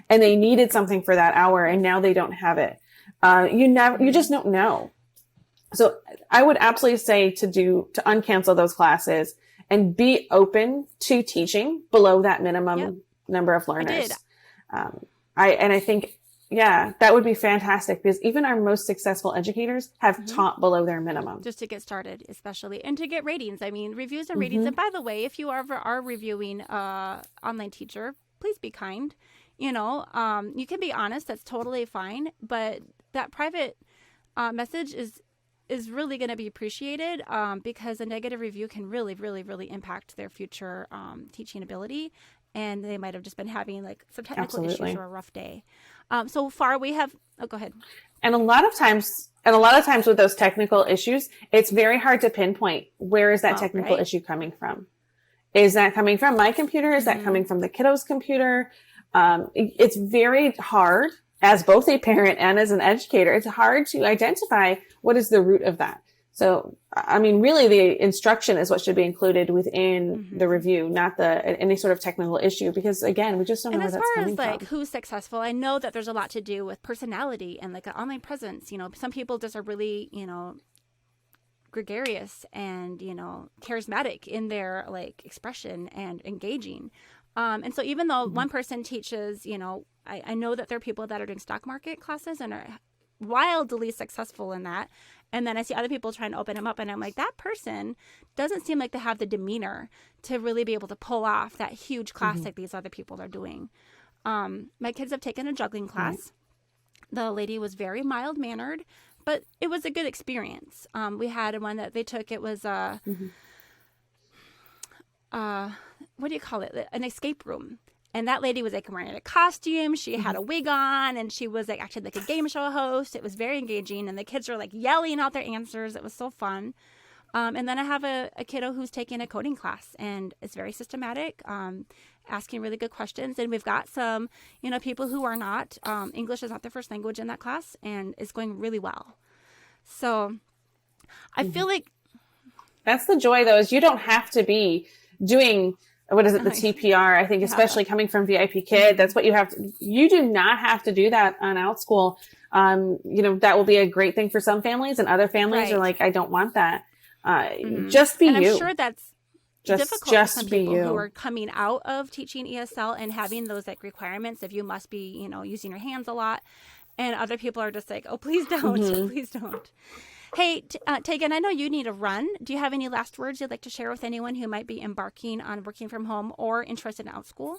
and they needed something for that hour and now they don't have it. You just don't know. So I would absolutely say to uncancel those classes and be open to teaching below that minimum number of learners. I think, that would be fantastic, because even our most successful educators have taught below their minimum. Just to get started, especially, and to get ratings. I mean, reviews and ratings. And by the way, if you ever are reviewing online teacher, please be kind. You can be honest. That's totally fine. But that private message is really going to be appreciated, because a negative review can really, really, really impact their future teaching ability. And they might have just been having like some technical issues or a rough day. So far we have, go ahead. And a lot of times with those technical issues, it's very hard to pinpoint where is that technical issue coming from. Is that coming from my computer? Is that coming from the kiddo's computer? It's very hard, as both a parent and as an educator, it's hard to identify what is the root of that. So, I mean, really the instruction is what should be included within the review, not any sort of technical issue, because again, we just don't know where that's coming from. And as far as who's successful, I know that there's a lot to do with personality and like an online presence. Some people just are really, gregarious and, charismatic in their like expression and engaging. And so even though one person teaches, I know that there are people that are doing stock market classes and are wildly successful in that. And then I see other people trying to open them up, and I'm like, that person doesn't seem like they have the demeanor to really be able to pull off that huge class like these other people are doing. My kids have taken a juggling class. The lady was very mild-mannered, but it was a good experience. We had one that they took. It was what do you call it? An escape room. And that lady was like wearing a costume. She had a wig on, and she was like acting like a game show host. It was very engaging, and the kids were like yelling out their answers. It was so fun. And then I have a kiddo who's taking a coding class, and it's very systematic, asking really good questions. And we've got some, people who are not, English is not their first language in that class, and it's going really well. So I feel like that's the joy, though, is you don't have to be doing, what is it, the TPR, I think, especially coming from VIP Kid, that's what you have to, you do not have to do that on Outschool. That will be a great thing for some families, and other families are like, I don't want that. Just be and you. I'm sure that's difficult for some be people you. who are coming out of teaching ESL and having those like requirements of you must be, using your hands a lot. And other people are just like, oh, please don't, please don't. Hey, Tegan, I know you need a run. Do you have any last words you'd like to share with anyone who might be embarking on working from home or interested in Outschool?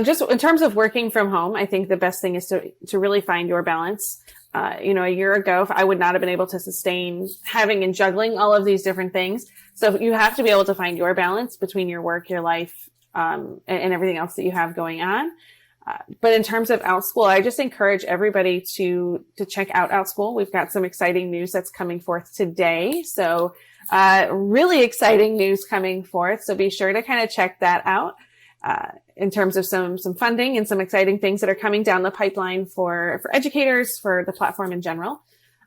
Just in terms of working from home, I think the best thing is to really find your balance. A year ago, I would not have been able to sustain having and juggling all of these different things. So you have to be able to find your balance between your work, your life, and everything else that you have going on. But in terms of Outschool, I just encourage everybody to check out Outschool. We've got some exciting news that's coming forth today. So, really exciting news coming forth. So be sure to kind of check that out, in terms of some funding and some exciting things that are coming down the pipeline for educators, for the platform in general.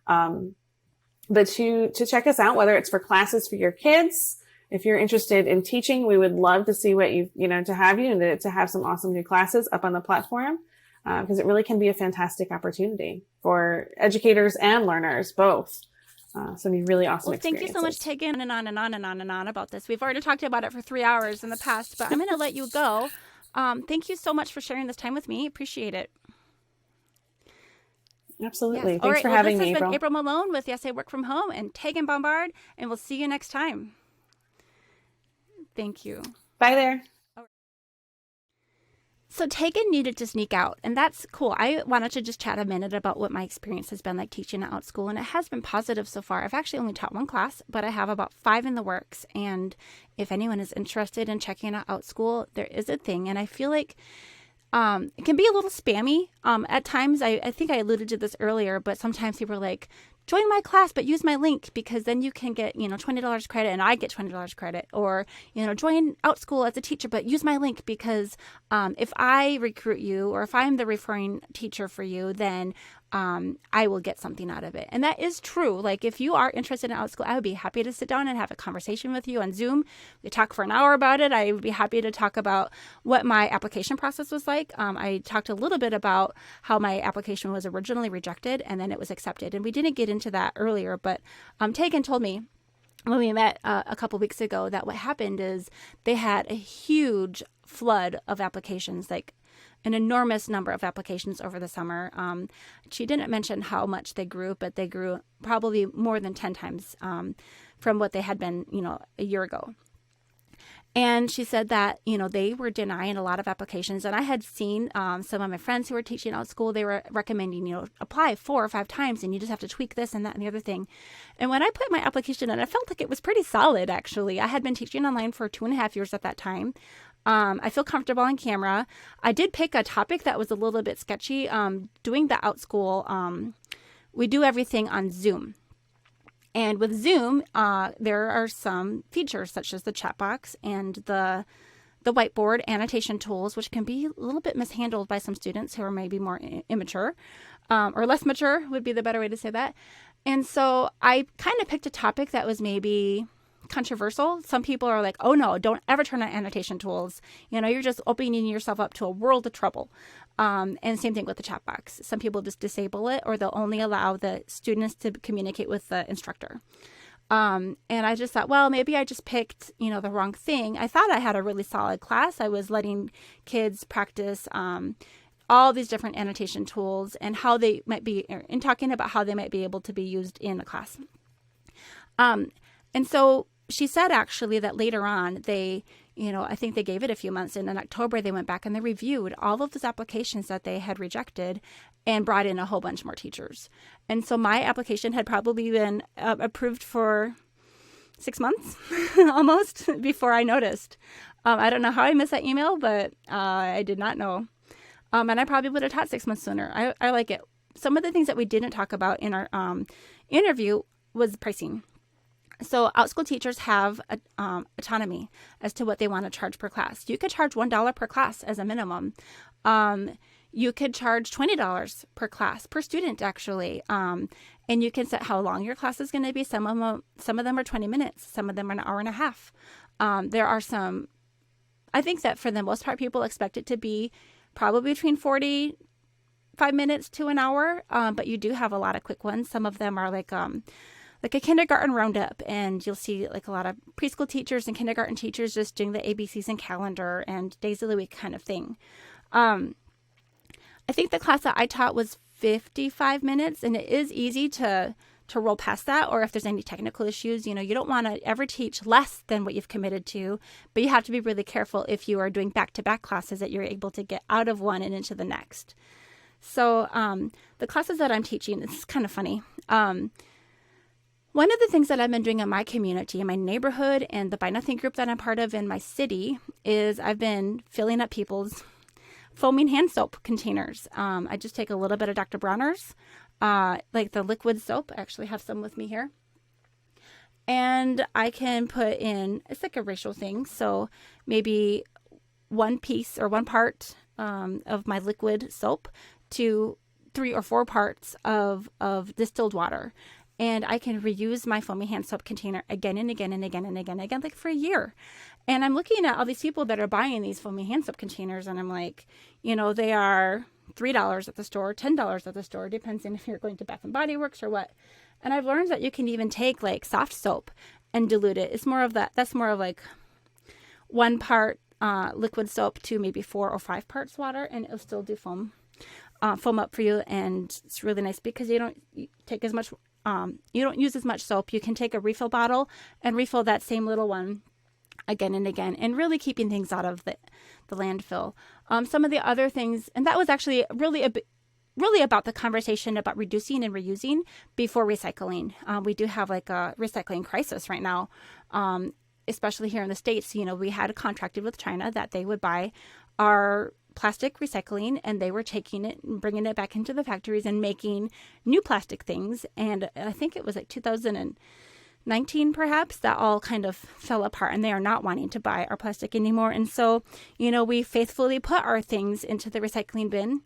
But to check us out, whether it's for classes for your kids, if you're interested in teaching, we would love to see what to have you and to have some awesome new classes up on the platform, because it really can be a fantastic opportunity for educators and learners both. So it'd be really awesome. Well, thank you so much, Tegan, and on and on and on and on about this. We've already talked about it for 3 hours in the past, but I'm going to let you go. Thank you so much for sharing this time with me. Appreciate it. Absolutely. Yes. Thanks for having me, This has April. been April Malone with Yes, I Work From Home, and Tegan Bombard, and we'll see you next time. Thank you. Bye there. So Tegan needed to sneak out, and that's cool. I wanted to just chat a minute about what my experience has been like teaching at Outschool, and it has been positive so far. I've actually only taught one class, but I have about 5 in the works, and if anyone is interested in checking out Outschool, there is a thing, and I feel like it can be a little spammy. At times, I think I alluded to this earlier, but sometimes people are like, join my class, but use my link because then you can get, $20 credit and I get $20 credit. Or, join Outschool as a teacher, but use my link because if I recruit you or if I'm the referring teacher for you, then I will get something out of it. And that is true. Like if you are interested in Outschool, I would be happy to sit down and have a conversation with you on Zoom. We talk for an hour about it. I would be happy to talk about what my application process was like. I talked a little bit about how my application was originally rejected and then it was accepted. And we didn't get into that earlier, but Tegan told me when we met a couple weeks ago that what happened is they had a huge flood of applications, like an enormous number of applications over the summer. She didn't mention how much they grew, but they grew probably more than 10 times from what they had been, a year ago. And she said that, they were denying a lot of applications. And I had seen some of my friends who were teaching Outschool, they were recommending, apply 4 or 5 times and you just have to tweak this and that and the other thing. And when I put my application in, I felt like it was pretty solid, actually. I had been teaching online for 2.5 years at that time. I feel comfortable on camera. I did pick a topic that was a little bit sketchy. Doing the Outschool, we do everything on Zoom. And with Zoom, there are some features such as the chat box and the whiteboard annotation tools, which can be a little bit mishandled by some students who are maybe more immature or less mature would be the better way to say that. And so I kind of picked a topic that was maybe controversial. Some people are like, oh no, don't ever turn on annotation tools. You're just opening yourself up to a world of trouble. And same thing with the chat box. Some people just disable it or they'll only allow the students to communicate with the instructor. And I just thought, well, maybe I just picked, the wrong thing. I thought I had a really solid class. I was letting kids practice all these different annotation tools and how they might be, and talking about how they might be able to be used in the class. And so she said actually that later on they, I think they gave it a few months and in October they went back and they reviewed all of those applications that they had rejected and brought in a whole bunch more teachers. And so my application had probably been approved for 6 months almost before I noticed. I don't know how I missed that email, but I did not know. And I probably would have taught 6 months sooner. I like it. Some of the things that we didn't talk about in our interview was pricing. So Outschool teachers have autonomy as to what they want to charge per class. You could charge $1 per class as a minimum. You could charge $20 per class, per student actually. And you can set how long your class is going to be. Some of them are 20 minutes. Some of them are an hour and a half. There are some, I think that for the most part, people expect it to be probably between 45 minutes to an hour. But you do have a lot of quick ones. Some of them are like a kindergarten roundup, and you'll see like a lot of preschool teachers and kindergarten teachers just doing the ABCs and calendar and days of the week kind of thing. I think the class that I taught was 55 minutes, and it is easy to roll past that, or if there's any technical issues, you don't want to ever teach less than what you've committed to, but you have to be really careful if you are doing back-to-back classes that you're able to get out of one and into the next. So the classes that I'm teaching, it's kind of funny. One of the things that I've been doing in my community, in my neighborhood, and the Buy Nothing group that I'm part of in my city is I've been filling up people's foaming hand soap containers. I just take a little bit of Dr. Bronner's, like the liquid soap. I actually have some with me here. And I can put in, it's like a ratio thing. So maybe one piece or one part of my liquid soap to 3 or 4 parts of distilled water. And I can reuse my foamy hand soap container again and again and again and again, like for a year. And I'm looking at all these people that are buying these foamy hand soap containers, and I'm like, they are $3 at the store, $10 at the store, depends on if you're going to Bath and Body Works or what. And I've learned that you can even take like soft soap and dilute it. It's more of that. That's more of like 1 part liquid soap to maybe 4 or 5 parts water, and it'll still do foam up for you. And it's really nice because you don't take as much. You don't use as much soap. You can take a refill bottle and refill that same little one again and again, and really keeping things out of the landfill. Some of the other things, and that was actually really about the conversation about reducing and reusing before recycling. We do have like a recycling crisis right now, especially here in the States. We had contracted with China that they would buy our plastic recycling, and they were taking it and bringing it back into the factories and making new plastic things. And I think it was like 2019 perhaps, that all kind of fell apart, and they are not wanting to buy our plastic anymore. And so, we faithfully put our things into the recycling bin.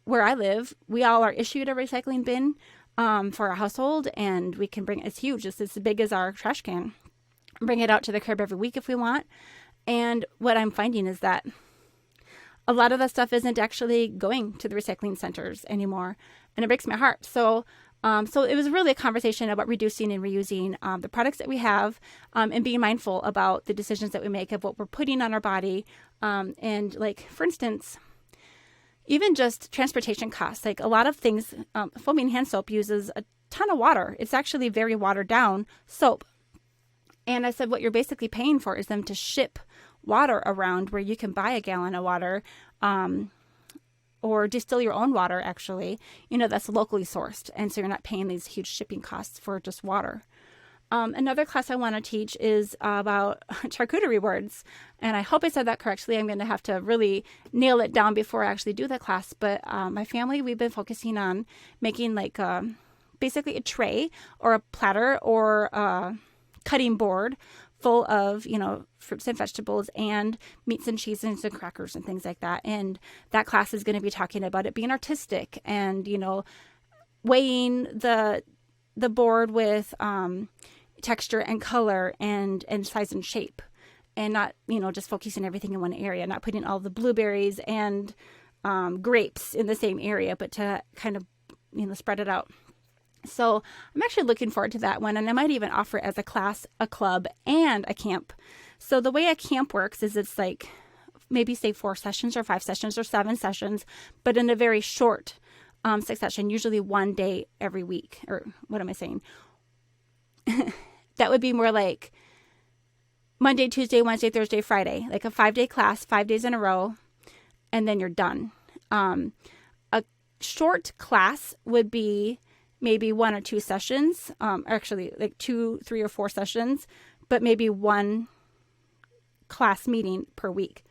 Where I live, we all are issued a recycling bin for our household, and we can it's huge. It's as big as our trash can. Bring it out to the curb every week if we want. And what I'm finding is that a lot of the stuff isn't actually going to the recycling centers anymore, and it breaks my heart. So it was really a conversation about reducing and reusing the products that we have, and being mindful about the decisions that we make of what we're putting on our body. And like, for instance, even just transportation costs, like a lot of things, foaming hand soap uses a ton of water. It's actually very watered down soap. And I said, what you're basically paying for is them to ship water around, where you can buy a gallon of water, or distill your own water, actually, that's locally sourced. And so you're not paying these huge shipping costs for just water. Another class I want to teach is about charcuterie boards. And I hope I said that correctly. I'm going to have to really nail it down before I actually do the class. But my family, we've been focusing on making like basically a tray or a platter or a cutting board full of, fruits and vegetables and meats and cheeses and crackers and things like that. And that class is going to be talking about it being artistic and, weighing the board with texture and color and size and shape, and not, just focusing everything in one area, not putting all the blueberries and grapes in the same area, but to kind of, spread it out. So I'm actually looking forward to that one, and I might even offer it as a class, a club, and a camp. So the way a camp works is it's like maybe say 4 sessions or 5 sessions or 7 sessions, but in a very short succession, usually one day every week. Or what am I saying? That would be more like Monday, Tuesday, Wednesday, Thursday, Friday, like a 5-day class, 5 days in a row, and then you're done. A short class would be maybe 1 or 2 sessions, actually like 2, 3, or 4 sessions, but maybe 1 class meeting per week.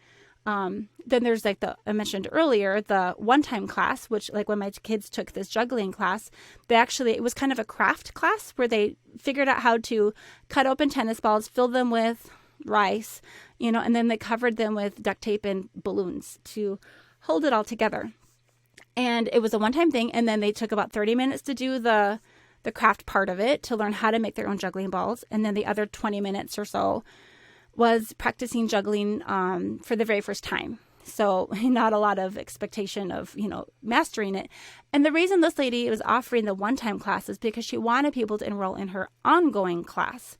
Then there's like I mentioned earlier, the one-time class, which like when my kids took this juggling class, it was kind of a craft class where they figured out how to cut open tennis balls, fill them with rice, and then they covered them with duct tape and balloons to hold it all together. And it was a one-time thing. And then they took about 30 minutes to do the craft part of it, to learn how to make their own juggling balls. And then the other 20 minutes or so was practicing juggling for the very first time. So not a lot of expectation of, mastering it. And the reason this lady was offering the one-time class is because she wanted people to enroll in her ongoing class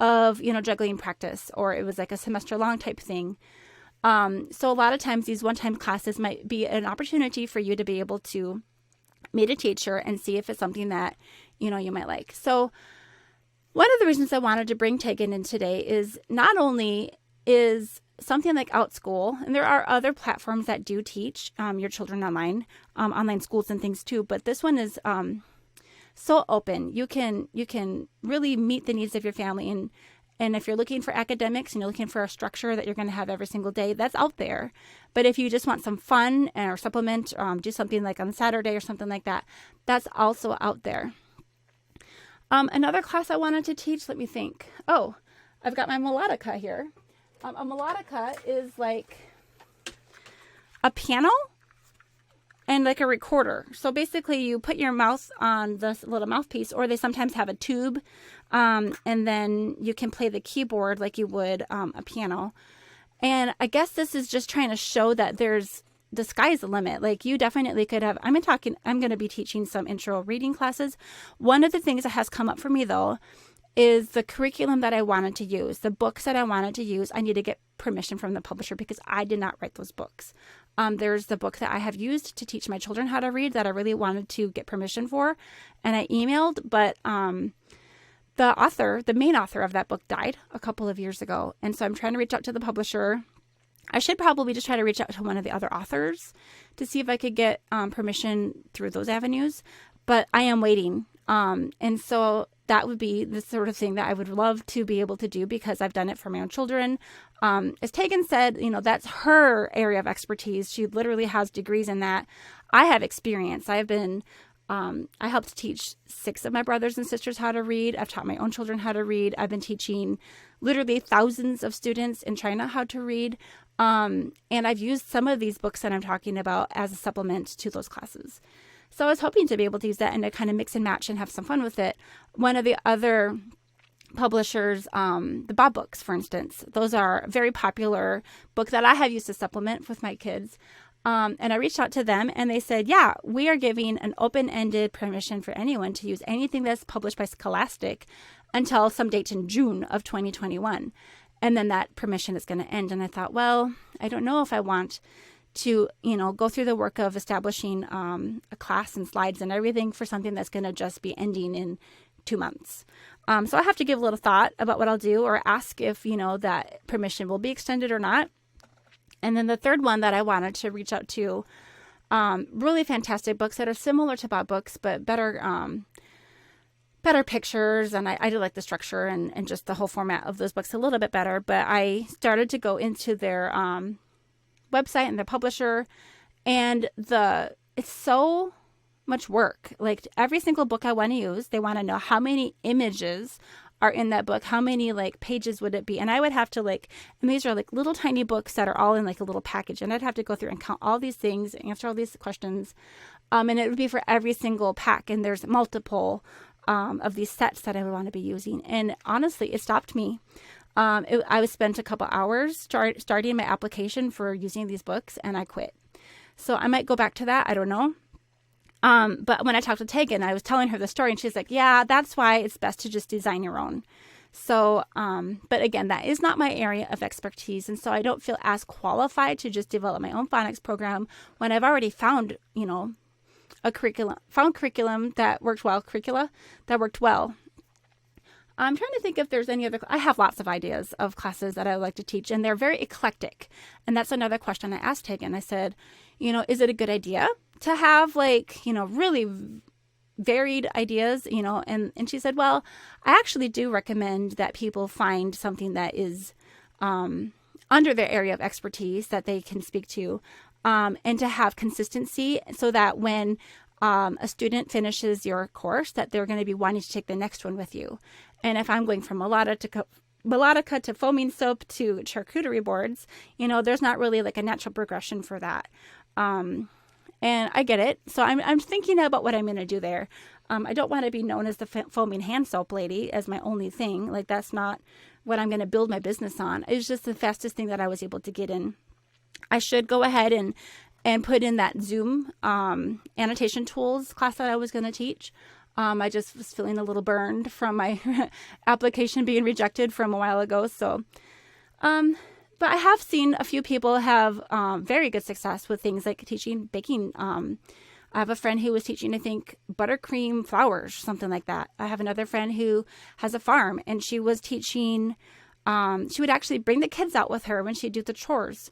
of, juggling practice, or it was like a semester-long type thing. So a lot of times these one-time classes might be an opportunity for you to be able to meet a teacher and see if it's something that, you might like. So one of the reasons I wanted to bring Tegan in today is not only is something like Outschool, and there are other platforms that do teach your children online, online schools and things too, but this one is so open. You can really meet the needs of your family, and if you're looking for academics and you're looking for a structure that you're going to have every single day, that's out there. But if you just want some fun or supplement, do something like on Saturday or something like that, that's also out there. Another class I wanted to teach, let me think. Oh, I've got my melodica here. A melodica is like a piano and like a recorder. So basically you put your mouth on this little mouthpiece, or they sometimes have a tube, and then you can play the keyboard like you would a piano. And I guess this is just trying to show that the sky's the limit. Like you definitely could have, I'm going to be teaching some intro reading classes. One of the things that has come up for me though is the curriculum that I wanted to use, the books that I wanted to use. I need to get permission from the publisher because I did not write those books. There's the book that I have used to teach my children how to read that I really wanted to get permission for, and I emailed, but the main author of that book died a couple of years ago. And so I'm trying to reach out to the publisher. I should probably just try to reach out to one of the other authors to see if I could get permission through those avenues. But I am waiting. And so that would be the sort of thing that I would love to be able to do because I've done it for my own children. As Tegan said, that's her area of expertise. She literally has degrees in that. I have experience. I helped teach 6 of my brothers and sisters how to read. I've taught my own children how to read. I've been teaching literally thousands of students in China how to read. And I've used some of these books that I'm talking about as a supplement to those classes. So I was hoping to be able to use that and to kind of mix and match and have some fun with it. One of the other publishers, the Bob books, for instance, those are a very popular book that I have used to supplement with my kids. And I reached out to them and they said, yeah, we are giving an open-ended permission for anyone to use anything that's published by Scholastic until some date in June of 2021. And then that permission is going to end. And I thought, well, I don't know if I want to, go through the work of establishing a class and slides and everything for something that's going to just be ending in 2 months. So I have to give a little thought about what I'll do or ask if, that permission will be extended or not. And then the third one that I wanted to reach out to, really fantastic books that are similar to Bob books, but better pictures. And I do like the structure and just the whole format of those books a little bit better. But I started to go into their website and their publisher, and it's so much work. Like every single book I want to use, they want to know how many images are in that book, how many pages would it be, and I would have to and these are little tiny books that are all in a little package, and I'd have to go through and count all these things, answer all these questions, and it would be for every single pack, and there's multiple of these sets that I would want to be using, and honestly, it stopped me. I was spent a couple hours starting my application for using these books, and I quit. So I might go back to that. I don't know. But when I talked to Tegan, I was telling her the story, and she's like, yeah, that's why it's best to just design your own. So, but again, that is not my area of expertise. And so I don't feel as qualified to just develop my own phonics program when I've already found, a curriculum that worked well. I'm trying to think if there's any other. I have lots of ideas of classes that I would like to teach, and they're very eclectic. And that's another question I asked Tegan. I said, is it a good idea to have really varied ideas, and she said, well, I actually do recommend that people find something that is under their area of expertise that they can speak to, and to have consistency so that when a student finishes your course, that they're going to be wanting to take the next one with you. And if I'm going from melodica to foaming soap to charcuterie boards, there's not really a natural progression for that. And I get it. So I'm thinking about what I'm going to do there. I don't want to be known as the foaming hand soap lady as my only thing. That's not what I'm going to build my business on. It's just the fastest thing that I was able to get in. I should go ahead and put in that Zoom annotation tools class that I was going to teach. I just was feeling a little burned from my application being rejected from a while ago. So, but I have seen a few people have very good success with things like teaching baking. I have a friend who was teaching, I think, buttercream flowers, something like that. I have another friend who has a farm, and she was teaching. She would actually bring the kids out with her when she'd do the chores.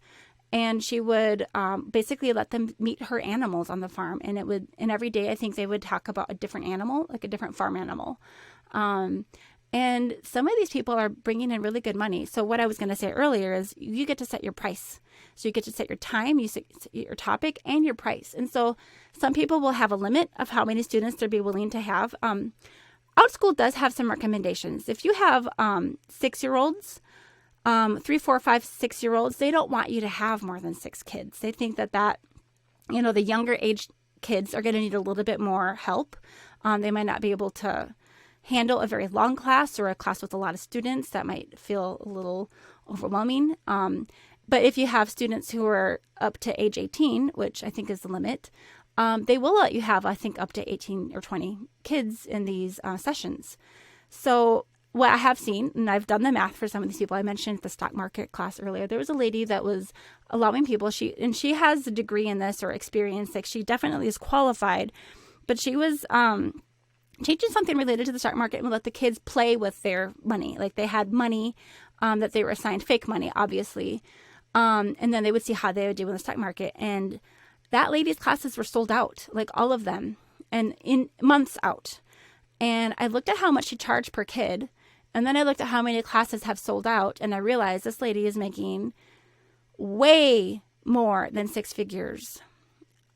And she would basically let them meet her animals on the farm. And every day, I think they would talk about a different animal, a different farm animal. And some of these people are bringing in really good money. So what I was going to say earlier is you get to set your price. So you get to set your time, you set your topic, and your price. And so some people will have a limit of how many students they'll be willing to have. Outschool does have some recommendations. If you have 6-year-olds, 3, 4, 5, 6-year-olds, they don't want you to have more than 6 kids. They think that the younger age kids are going to need a little bit more help. They might not be able to handle a very long class or a class with a lot of students. That might feel a little overwhelming. But if you have students who are up to age 18, which I think is the limit, they will let you have, I think, up to 18 or 20 kids in these sessions. So what I have seen, and I've done the math for some of these people, I mentioned the stock market class earlier. There was a lady that was allowing people, she has a degree in this or experience, she definitely is qualified, but she was teaching something related to the stock market and let the kids play with their money. Like they had money that they were assigned, fake money, obviously. And then they would see how they would do in the stock market. And that lady's classes were sold out, like all of them, and in months out. And I looked at how much she charged per kid. And then I looked at how many classes have sold out. And I realized this lady is making way more than 6 figures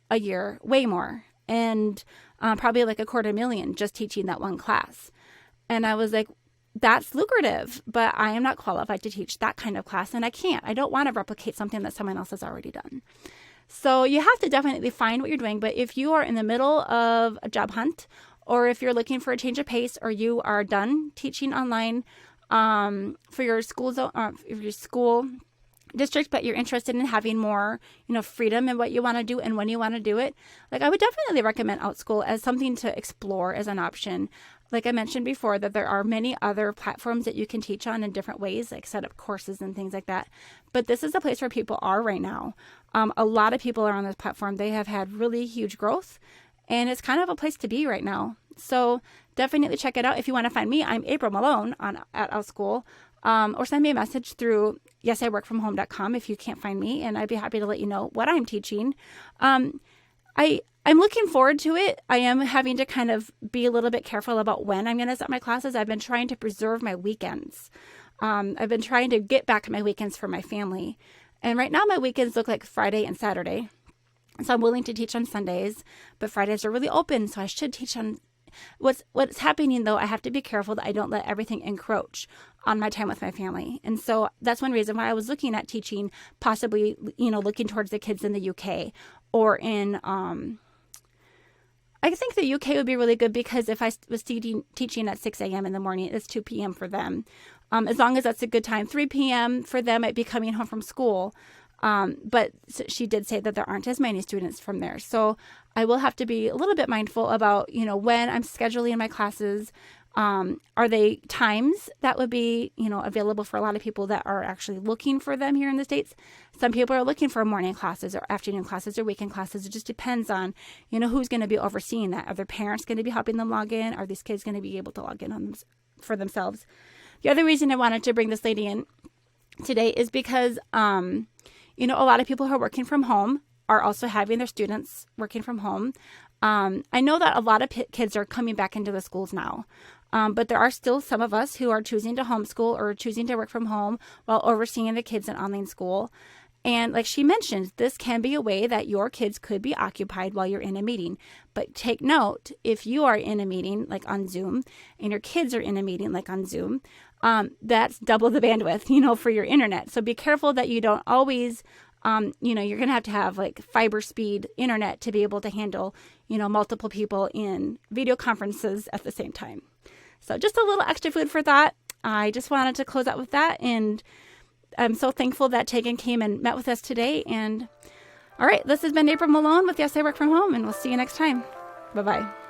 a year, way more. And probably like $250,000 just teaching that one class. And I was like, that's lucrative, but I am not qualified to teach that kind of class. And I can't. I don't want to replicate something that someone else has already done. So you have to definitely find what you're doing. But if you are in the middle of a job hunt, or if you're looking for a change of pace, or you are done teaching online for your school district, but you're interested in having more, freedom in what you want to do and when you want to do it, like I would definitely recommend Outschool as something to explore as an option. Like I mentioned before, that there are many other platforms that you can teach on in different ways, like set up courses and things like that. But this is the place where people are right now. A lot of people are on this platform. They have had really huge growth, and it's kind of a place to be right now. So definitely check it out. If you want to find me, I'm April Malone at Outschool. Or send me a message through yesiworkfromhome.com if you can't find me, and I'd be happy to let you know what I'm teaching. I'm looking forward to it. I am having to kind of be a little bit careful about when I'm going to set my classes. I've been trying to preserve my weekends. I've been trying to get back my weekends for my family. And right now my weekends look like Friday and Saturday. So I'm willing to teach on Sundays, but Fridays are really open, so I should teach on. What's happening, though, I have to be careful that I don't let everything encroach on my time with my family. And so that's one reason why I was looking at teaching, possibly, looking towards the kids in the UK or in, I think the UK would be really good, because if I was teaching at 6 a.m. in the morning, it's 2 p.m. for them. As long as that's a good time. 3 p.m. for them might be coming home from school. But she did say that there aren't as many students from there. So I will have to be a little bit mindful about, when I'm scheduling my classes. Are they times that would be, available for a lot of people that are actually looking for them here in the States? Some people are looking for morning classes or afternoon classes or weekend classes. It just depends on, who's going to be overseeing that. Are their parents going to be helping them log in? Are these kids going to be able to log in for themselves? The other reason I wanted to bring this lady in today is because, a lot of people who are working from home are also having their students working from home. I know that a lot of kids are coming back into the schools now, but there are still some of us who are choosing to homeschool or choosing to work from home while overseeing the kids in online school. And like she mentioned, this can be a way that your kids could be occupied while you're in a meeting. But take note, if you are in a meeting like on Zoom and your kids are in a meeting like on Zoom, that's double the bandwidth, for your internet. So be careful that you don't always, you're going to have like fiber speed internet to be able to handle, multiple people in video conferences at the same time. So just a little extra food for thought. I just wanted to close out with that. And I'm so thankful that Tegan came and met with us today. And all right, this has been April Malone with Yes, I Work From Home, and we'll see you next time. Bye-bye.